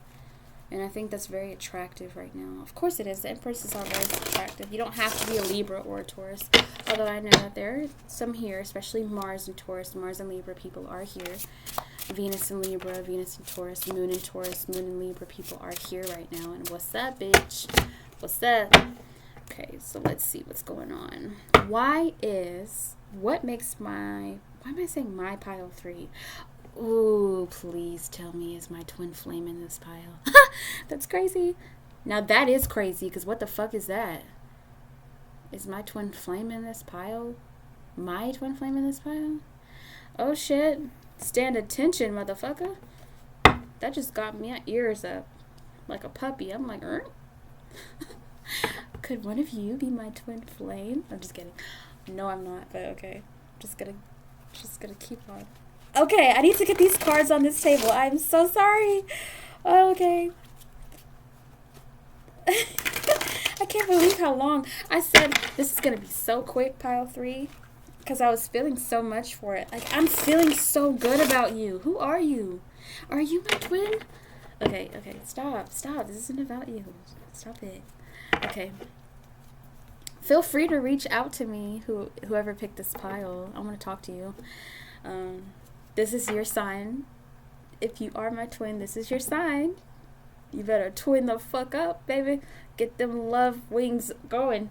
And I think that's very attractive right now. Of course it is. The Empresses are very attractive. You don't have to be a Libra or a Taurus. Although I know that there are some here, especially Mars and Taurus. Mars and Libra people are here. Venus and Libra, Venus and Taurus, Moon and Taurus, Moon and Libra people are here right now. And what's up, bitch? What's up? Okay, so let's see what's going on. Why am I saying my pile 3? Ooh, please tell me, is my twin flame in this pile? That's crazy. Now that is crazy, because what the fuck is that? Is my twin flame in this pile? My twin flame in this pile? Oh shit. Stand attention, motherfucker. That just got my ears up like a puppy. I'm like, Could one of you be my twin flame? I'm just kidding. No, I'm not, but okay. Just gonna keep on. Okay, I need to get these cards on this table. I'm so sorry. Okay. I can't believe how long. I said this is going to be so quick, pile 3. Because I was feeling so much for it. Like, I'm feeling so good about you. Who are you? Are you my twin? Okay. Stop. This isn't about you. Stop it. Okay. Feel free to reach out to me, whoever picked this pile. I want to talk to you. This is your sign. If you are my twin, this is your sign. You better twin the fuck up, baby. Get them love wings going.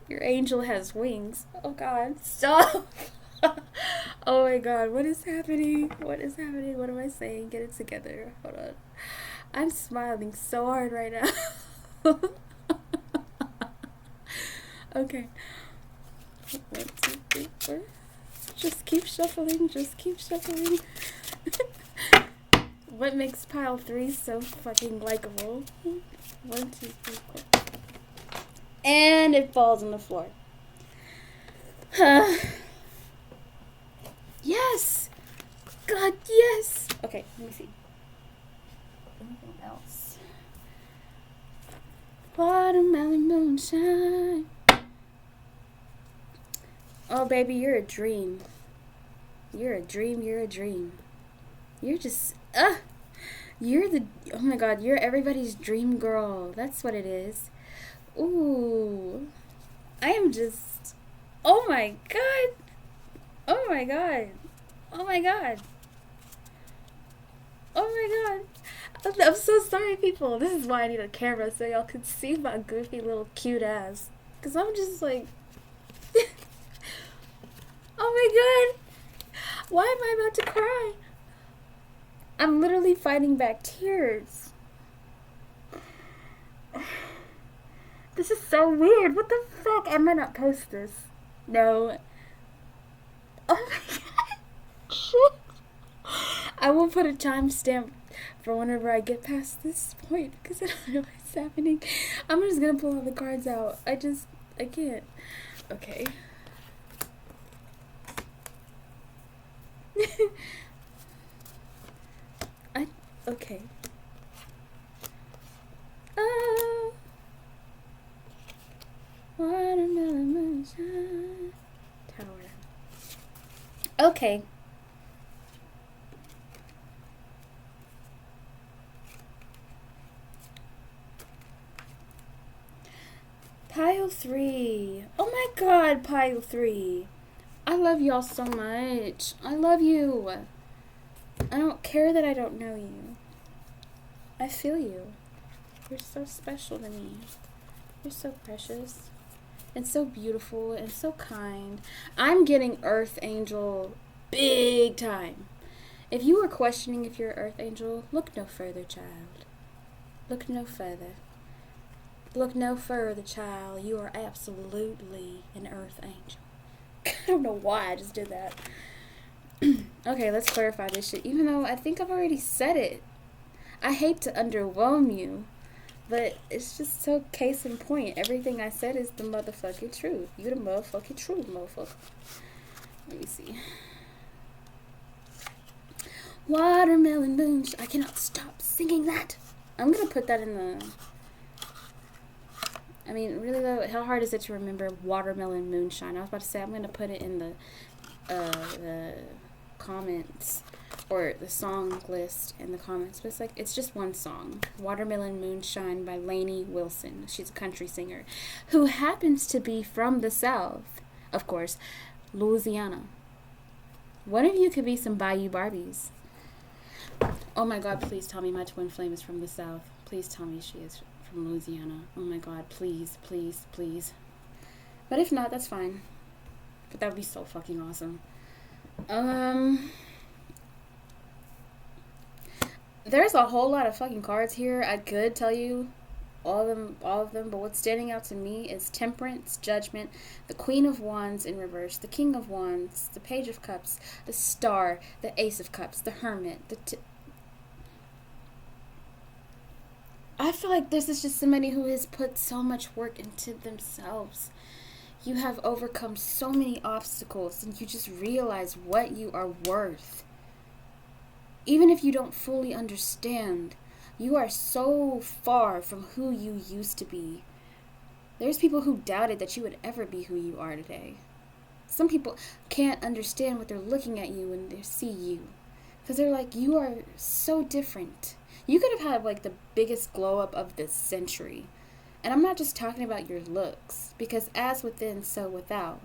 Your angel has wings. Oh, God. Stop. Oh, my God. What is happening? What am I saying? Get it together. Hold on. I'm smiling so hard right now. Okay. 1, 2, 3, 4. Just keep shuffling. What makes pile 3 so fucking likable? 1, 2, 3, 4. And it falls on the floor. Yes! God, yes! Okay, let me see. Anything else? Watermelon moonshine. Oh, baby, you're a dream. You're a dream. You're just, oh my God, you're everybody's dream girl. That's what it is. Ooh. I am just, oh my God. I'm so sorry, people. This is why I need a camera, so y'all can see my goofy little cute ass. Because I'm just like, oh my God. Why am I about to cry? I'm literally fighting back tears. This is so weird. What the fuck? I might not post this. No. Oh my God. Shit. I will put a timestamp for whenever I get past this point, because I don't know what's happening. I'm just gonna pull all the cards out. I can't. Okay. Okay. Oh, watermelon moonshine. Tower. Okay. Pile 3. Oh my God, pile 3. I love y'all so much. I love you. I don't care that I don't know you. I feel you. You're so special to me. You're so precious and so beautiful and so kind. I'm getting Earth Angel big time. If you are questioning if you're Earth Angel, look no further, child. Look no further. Look no further, child. You are absolutely an Earth Angel. I don't know why I just did that. Okay, let's clarify this shit. Even though I think I've already said it. I hate to underwhelm you, but it's just so case in point. Everything I said is the motherfucking truth. You the motherfucking truth, motherfucker. Let me see. Watermelon moonshine. I cannot stop singing that. I'm going to put that in the... I mean, really though, how hard is it to remember watermelon moonshine? I was about to say I'm going to put it in the comments or the song list in the comments, but it's just one song, Watermelon Moonshine by Lainey Wilson. She's a country singer who happens to be from the South, of course, Louisiana. One of you could be some Bayou Barbies. Oh my God, please tell me my twin flame is from the South. Please tell me she is from Louisiana. Oh my God, please, please, please. But if not, that's fine. But that would be so fucking awesome. There's a whole lot of fucking cards here. I could tell you all of them, but what's standing out to me is Temperance, Judgment, the Queen of Wands in reverse, the King of Wands, the Page of Cups, the Star, the Ace of Cups, the Hermit, I feel like this is just somebody who has put so much work into themselves. You have overcome so many obstacles, and you just realize what you are worth. Even if you don't fully understand, you are so far from who you used to be. There's people who doubted that you would ever be who you are today. Some people can't understand what they're looking at you when they see you, because they're like, you are so different. You could have had like the biggest glow up of this century. And I'm not just talking about your looks, because as within, so without.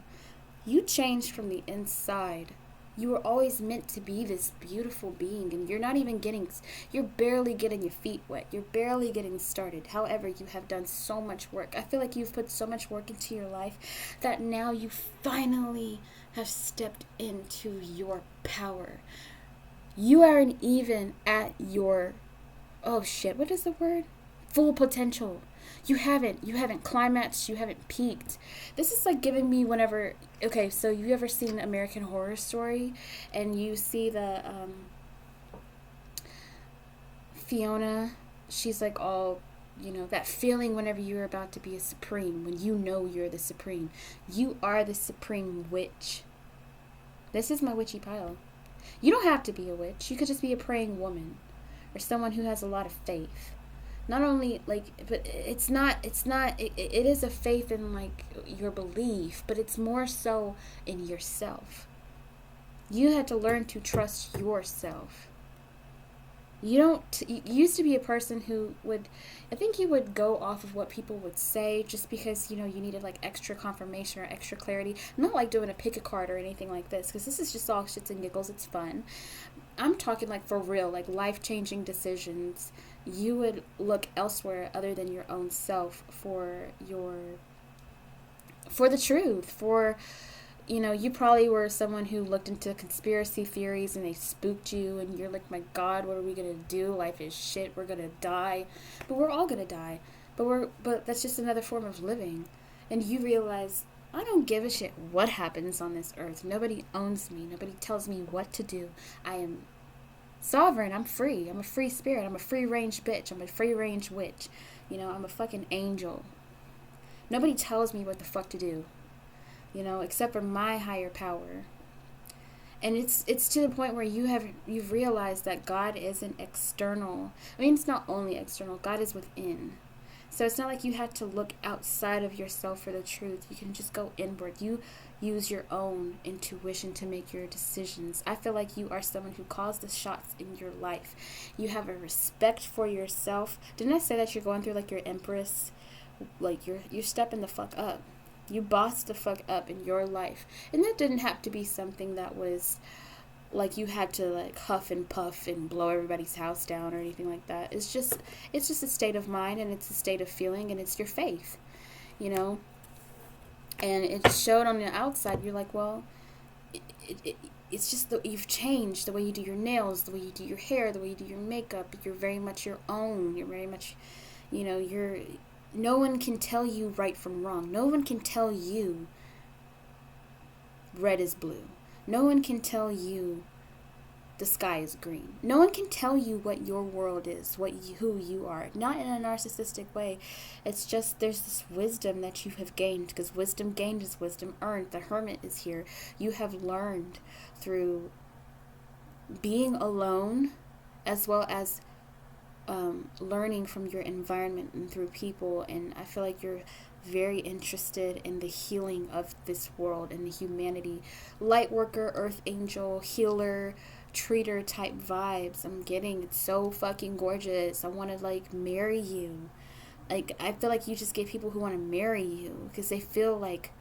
You changed from the inside. You were always meant to be this beautiful being, and you're barely getting your feet wet. You're barely getting started. However, you have done so much work. I feel like you've put so much work into your life that now you finally have stepped into your power. You aren't even at your, what is the word? Full potential. You haven't climaxed, you haven't peaked. This is like giving me whenever, okay, so you ever seen American Horror Story, and you see the, Fiona, she's like all, that feeling whenever you're about to be a supreme, when you know you're the supreme. You are the supreme witch. This is my witchy pile. You don't have to be a witch. You could just be a praying woman, or someone who has a lot of faith. Not only but it is a faith in like your belief, but it's more so in yourself. You had to learn to trust yourself. You used to be a person who I think you would go off of what people would say just because, you needed like extra confirmation or extra clarity. I'm not like doing a pick a card or anything like this, because this is just all shits and giggles. It's fun. I'm talking like for real, like life-changing decisions. You would look elsewhere other than your own self for the truth, you probably were someone who looked into conspiracy theories and they spooked you, and you're like, my God, what are we going to do? Life is shit. We're going to die. But we're all going to die. But that's just another form of living. And you realize, I don't give a shit what happens on this earth. Nobody owns me. Nobody tells me what to do. I am sovereign. I'm free. I'm a free spirit. I'm a free range bitch. I'm a free range witch. I'm a fucking angel. Nobody tells me what the fuck to do, except for my higher power. And it's to the point where you've realized that God isn't external. I mean, it's not only external. God is within. So it's not like you had to look outside of yourself for the truth. You can just go inward. You use your own intuition to make your decisions. I feel like you are someone who calls the shots in your life. You have a respect for yourself. Didn't I say that you're going through like your empress? Like you're stepping the fuck up. You bossed the fuck up in your life. And that didn't have to be something that was like you had to like huff and puff and blow everybody's house down or anything like that. It's just a state of mind, and it's a state of feeling, and it's your faith, and it showed on the outside. You're like, well, it's just that you've changed the way you do your nails, the way you do your hair, the way you do your makeup. You're very much your own. You're very much, no one can tell you right from wrong. No one can tell you red is blue. No one can tell you the sky is green. No one can tell you what your world is, who you are. Not in a narcissistic way. It's just there's this wisdom that you have gained, because wisdom gained is wisdom earned. The hermit is here. You have learned through being alone, as well as learning from your environment and through people. And I feel like you're very interested in the healing of this world and the humanity. Light worker, earth angel, healer, treater type vibes I'm getting. It's so fucking gorgeous. I want to like marry you. Like, I feel like you just get people who want to marry you because they feel like,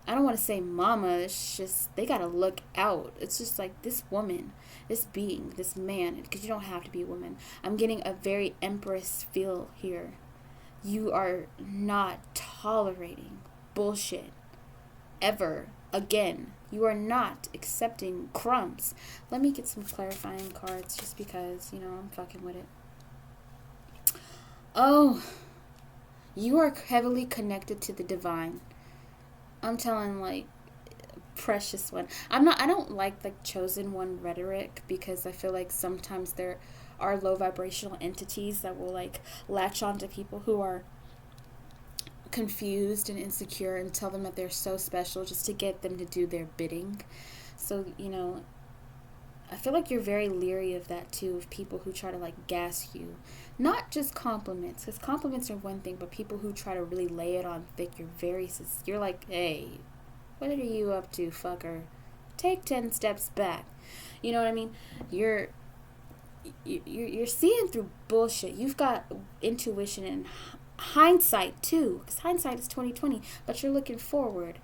I don't want to say mama, it's just, they got to look out. It's just like this woman, this being, this man, because you don't have to be a woman. I'm getting a very empress feel here. You are not tolerating bullshit ever again. You are not accepting crumbs. Let me get some clarifying cards just because, you know, I'm fucking with it. Oh, you are heavily connected to the divine. I'm telling, like, precious one. I don't like chosen one rhetoric because I feel like sometimes there are low vibrational entities that will like latch on to people who are confused and insecure and tell them that they're so special just to get them to do their bidding. So, you know, I feel like you're very leery of that too, of people who try to like gas you. Not just compliments, because compliments are one thing, but people who try to really lay it on thick, you're like, hey, what are you up to, fucker? Take 10 steps back. You know what I mean? You're seeing through bullshit. You've got intuition and hindsight too, because hindsight is 20/20, but you're looking forward.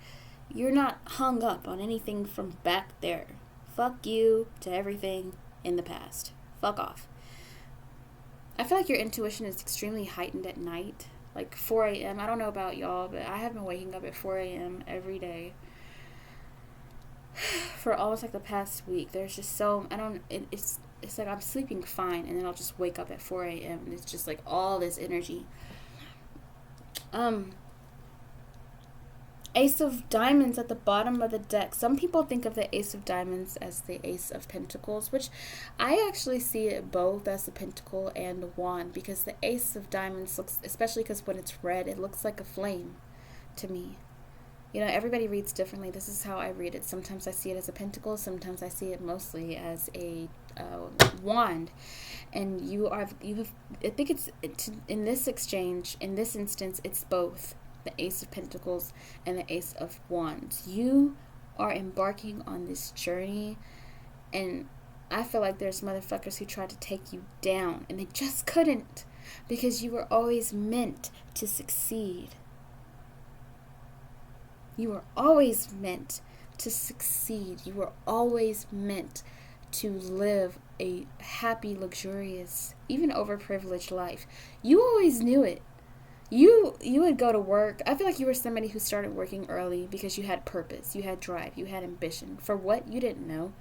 You're not hung up on anything from back there. Fuck you to everything in the past. Fuck off. I feel like your intuition is extremely heightened at night. Like 4 a.m. I don't know about y'all, but I have been waking up at 4 a.m. every day for almost like the past week. There's just so, it's like I'm sleeping fine and then I'll just wake up at 4 a.m. and it's just like all this energy. Ace of Diamonds at the bottom of the deck. Some people think of the Ace of Diamonds as the Ace of Pentacles, which I actually see it both as a pentacle and a wand, because the Ace of Diamonds looks, especially because when it's red, it looks like a flame to me. You know, everybody reads differently. This is how I read it. Sometimes I see it as a pentacle. Sometimes I see it mostly as a wand. And I think it's in this exchange, in this instance, it's both the Ace of Pentacles and the Ace of Wands. You are embarking on this journey, and I feel like there's motherfuckers who tried to take you down, and they just couldn't, because you were always meant to succeed. You were always meant to succeed. You were always meant to live a happy, luxurious, even overprivileged life. You always knew it. You would go to work. I feel like you were somebody who started working early because you had purpose, you had drive, you had ambition. For what? You didn't know.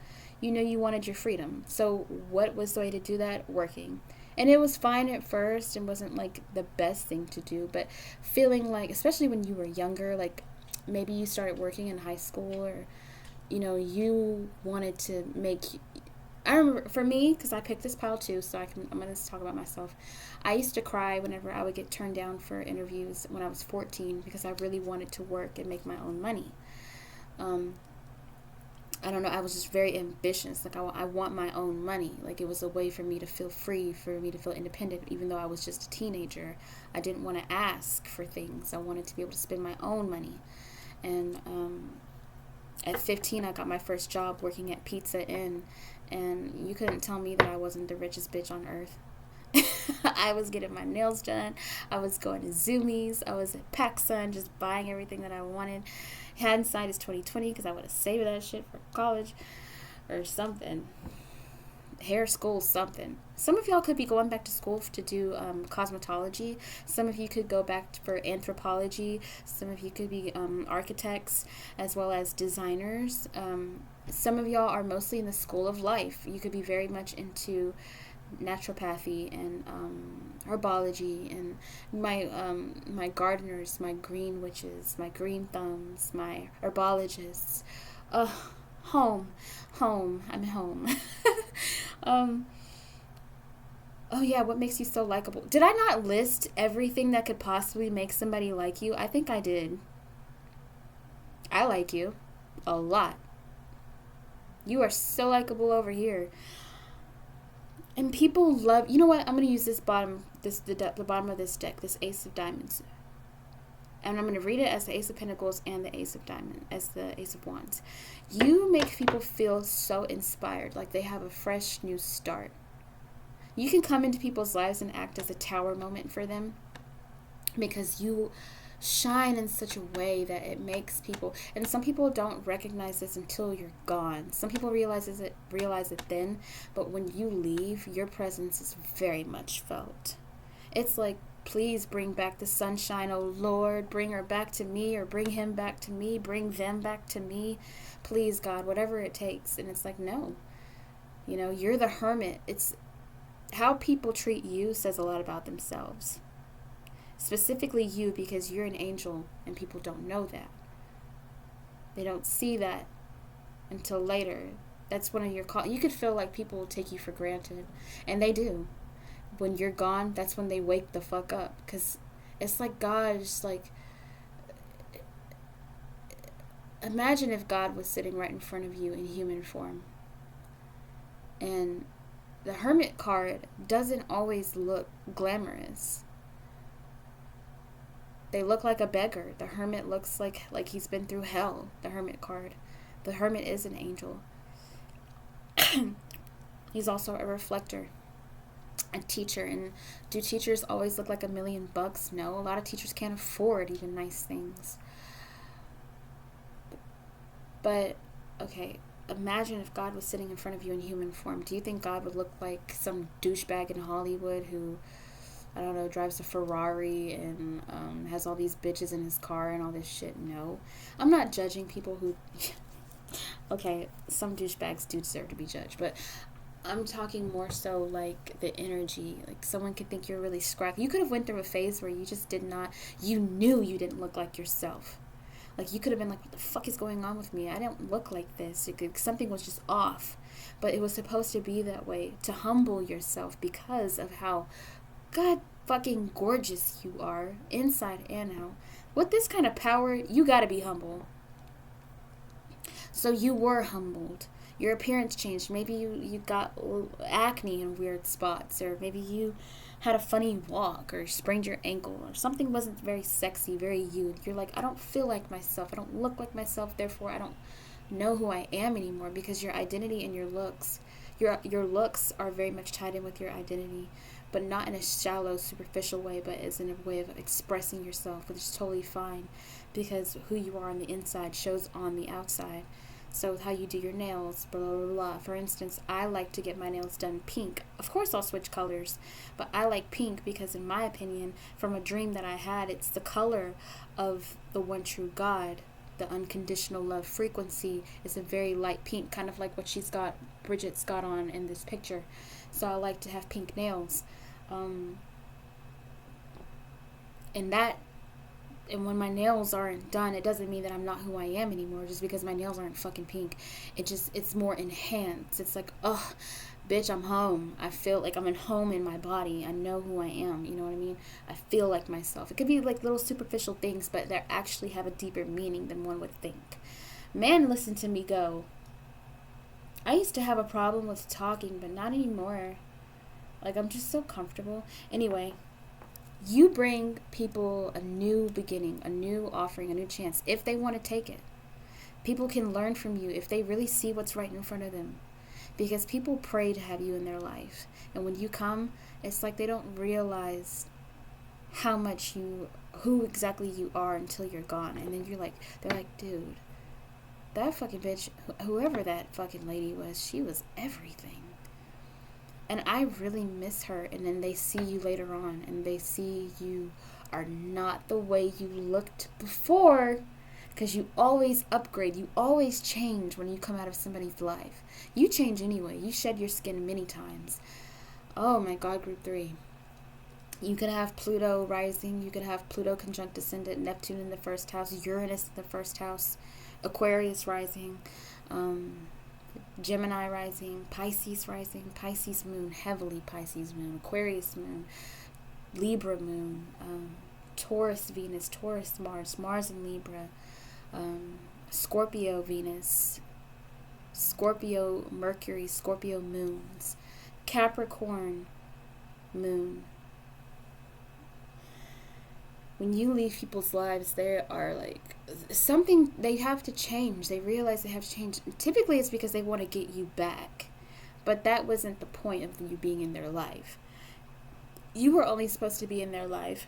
You knew you wanted your freedom. So what was the way to do that? Working. And it was fine at first and wasn't like the best thing to do, but feeling like, especially when you were younger, like maybe you started working in high school, or, you know, you wanted to make, I remember for me, because I picked this pile too, so I'm going to talk about myself. I used to cry whenever I would get turned down for interviews when I was 14 because I really wanted to work and make my own money. I don't know, I was just very ambitious. Like, I want my own money. Like, it was a way for me to feel free, for me to feel independent, even though I was just a teenager. I didn't want to ask for things. I wanted to be able to spend my own money. And at 15, I got my first job working at Pizza Inn. And you couldn't tell me that I wasn't the richest bitch on earth. I was getting my nails done. I was going to Zoomies. I was at PacSun, just buying everything that I wanted. Hindsight is 20/20 because I would have saved that shit for college or something. Hair school, something. Some of y'all could be going back to school to do cosmetology. Some of you could go back for anthropology. Some of you could be architects as well as designers. Some of y'all are mostly in the school of life. You could be very much into naturopathy and herbology, and my gardeners, my green witches, my green thumbs, my herbologists. Home, I'm home. Oh yeah, what makes you so likable? Did I not list everything that could possibly make somebody like you? I think I did. I like you a lot. You are so likable over here. And people love, you know what? I'm going to use the bottom of this deck, this Ace of Diamonds. And I'm going to read it as the Ace of Pentacles and the Ace of Diamonds, as the Ace of Wands. You make people feel so inspired, like they have a fresh new start. You can come into people's lives and act as a tower moment for them because you shine in such a way that it makes people, and some people don't recognize this until you're gone. Some people realize it then, but when you leave, your presence is very much felt. It's like, please bring back the sunshine, oh Lord, bring her back to me, or bring him back to me, bring them back to me, please God, whatever it takes. And it's like, no, you're the hermit. It's how people treat you says a lot about themselves. Specifically you, because you're an angel and people don't know that. They don't see that until later. That's one of your you could feel like people will take you for granted, and they do. When you're gone, that's when they wake the fuck up, because it's like God is like, imagine if God was sitting right in front of you in human form. And the Hermit card doesn't always look glamorous. They look like a beggar. The Hermit looks like he's been through hell, the Hermit card. The Hermit is an angel. He's also a reflector, a teacher. And do teachers always look like $1,000,000? No, a lot of teachers can't afford even nice things. But, okay, imagine if God was sitting in front of you in human form. Do you think God would look like some douchebag in Hollywood who, I don't know, drives a Ferrari and has all these bitches in his car and all this shit? No. I'm not judging people who... okay, some douchebags do deserve to be judged, but I'm talking more so like the energy. Like, someone could think you're really scrappy. You could have went through a phase where you just you knew you didn't look like yourself. Like, you could have been like, what the fuck is going on with me? I don't look like this. Something was just off. But it was supposed to be that way, to humble yourself because of how God fucking gorgeous you are, inside and out. With this kind of power, you gotta be humble. So you were humbled. Your appearance changed. Maybe you got acne in weird spots, or maybe you had a funny walk, or sprained your ankle, or something wasn't very sexy, very you. You're like, I don't feel like myself. I don't look like myself. Therefore, I don't know who I am anymore, because your identity and your looks are very much tied in with your identity, but not in a shallow, superficial way, but as in a way of expressing yourself, which is totally fine, because who you are on the inside shows on the outside. So how you do your nails, blah, blah, blah. For instance, I like to get my nails done pink. Of course, I'll switch colors, but I like pink because, in my opinion, from a dream that I had, it's the color of the one true God. The unconditional love frequency is a very light pink, kind of like what Bridget's got on in this picture. So I like to have pink nails. And when my nails aren't done, it doesn't mean that I'm not who I am anymore just because my nails aren't fucking pink. It's more enhanced. It's like, oh, bitch, I'm home. I feel like I'm at home in my body. I know who I am. You know what I mean? I feel like myself. It could be like little superficial things, but they actually have a deeper meaning than one would think. Man, listen to me go. I used to have a problem with talking, but not anymore. Like, I'm just so comfortable. Anyway, you bring people a new beginning, a new offering, a new chance, if they want to take it. People can learn from you if they really see what's right in front of them. Because people pray to have you in their life. And when you come, it's like they don't realize who exactly you are until you're gone. And then they're like, dude, that fucking bitch, whoever that fucking lady was, she was everything. And I really miss her. And then they see you later on, and they see you are not the way you looked before, because you always upgrade. You always change when you come out of somebody's life. You change anyway. You shed your skin many times. Oh my God, group 3. You could have Pluto rising. You could have Pluto conjunct descendant, Neptune in the first house, Uranus in the first house, Aquarius rising, Gemini rising, Pisces moon, heavily Pisces moon, Aquarius moon, Libra moon, Taurus Venus, Taurus Mars, Mars in Libra, Scorpio Venus, Scorpio Mercury, Scorpio moons, Capricorn moon. When you leave people's lives, they are like something, they have to change. They realize they have to change. Typically it's because they want to get you back, but that wasn't the point of you being in their life. You were only supposed to be in their life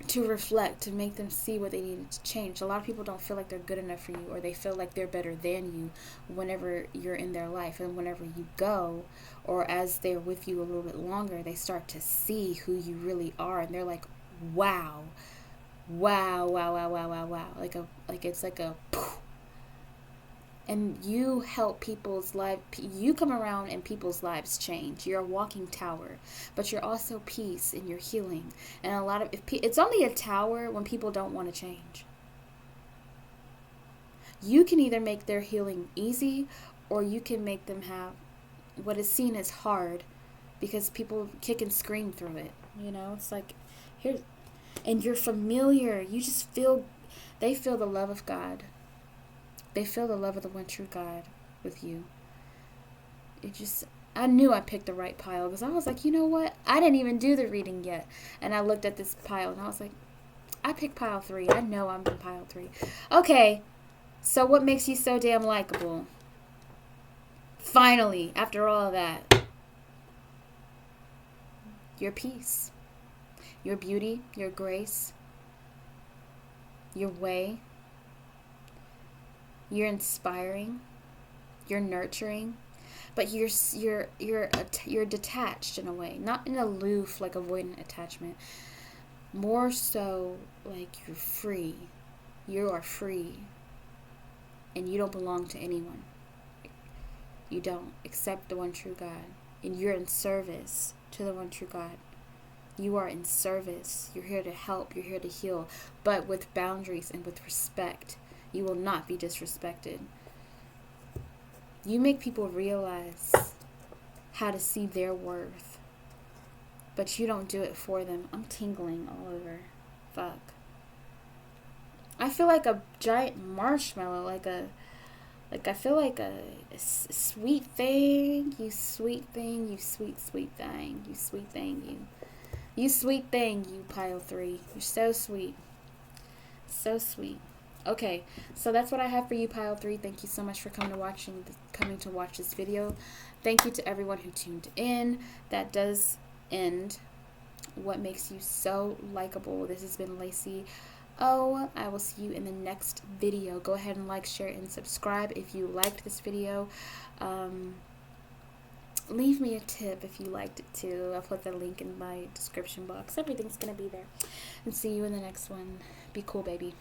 to reflect, to make them see what they needed to change. A lot of people don't feel like they're good enough for you, or they feel like they're better than you whenever you're in their life. And whenever you go, or as they're with you a little bit longer, they start to see who you really are, and they're like, wow, wow, wow, wow, wow, wow, wow. Like it's like a poof. And you help people's life. You come around and people's lives change. You're a walking tower, but you're also peace and you're healing. And a lot of it's only a tower when people don't want to change. You can either make their healing easy, or you can make them have what is seen as hard, because people kick and scream through it. You know, it's like here, and you're familiar. You just feel, they feel the love of God. They feel the love of the one true God with you. I knew I picked the right pile, because I was like, you know what? I didn't even do the reading yet. And I looked at this pile and I was like, I picked pile 3. I know I'm in pile 3. Okay, so what makes you so damn likable? Finally, after all of that, your peace, your beauty, your grace, your way. You're inspiring, you're nurturing, but you're detached in a way, not in aloof like avoidant attachment. More so like you're free. You are free, and you don't belong to anyone. You don't, except the one true God, and you're in service to the one true God. You are in service. You're here to help. You're here to heal, but with boundaries and with respect. You will not be disrespected. You make people realize how to see their worth, but you don't do it for them. I'm tingling all over. Fuck. I feel like a giant marshmallow, I feel like a sweet thing. You sweet thing. You sweet, sweet thing. You sweet thing. You sweet thing, you pile 3. You're so sweet. So sweet. Okay, so that's what I have for you, pile 3. Thank you so much for coming to watch this video. Thank you to everyone who tuned in. That does end what makes you so likable. This has been Lacey. I will see you in the next video. Go ahead and like, share, and subscribe if you liked this video. Leave me a tip if you liked it too. I'll put the link in my description box. Everything's gonna be there. And see you in the next one. Be cool, baby.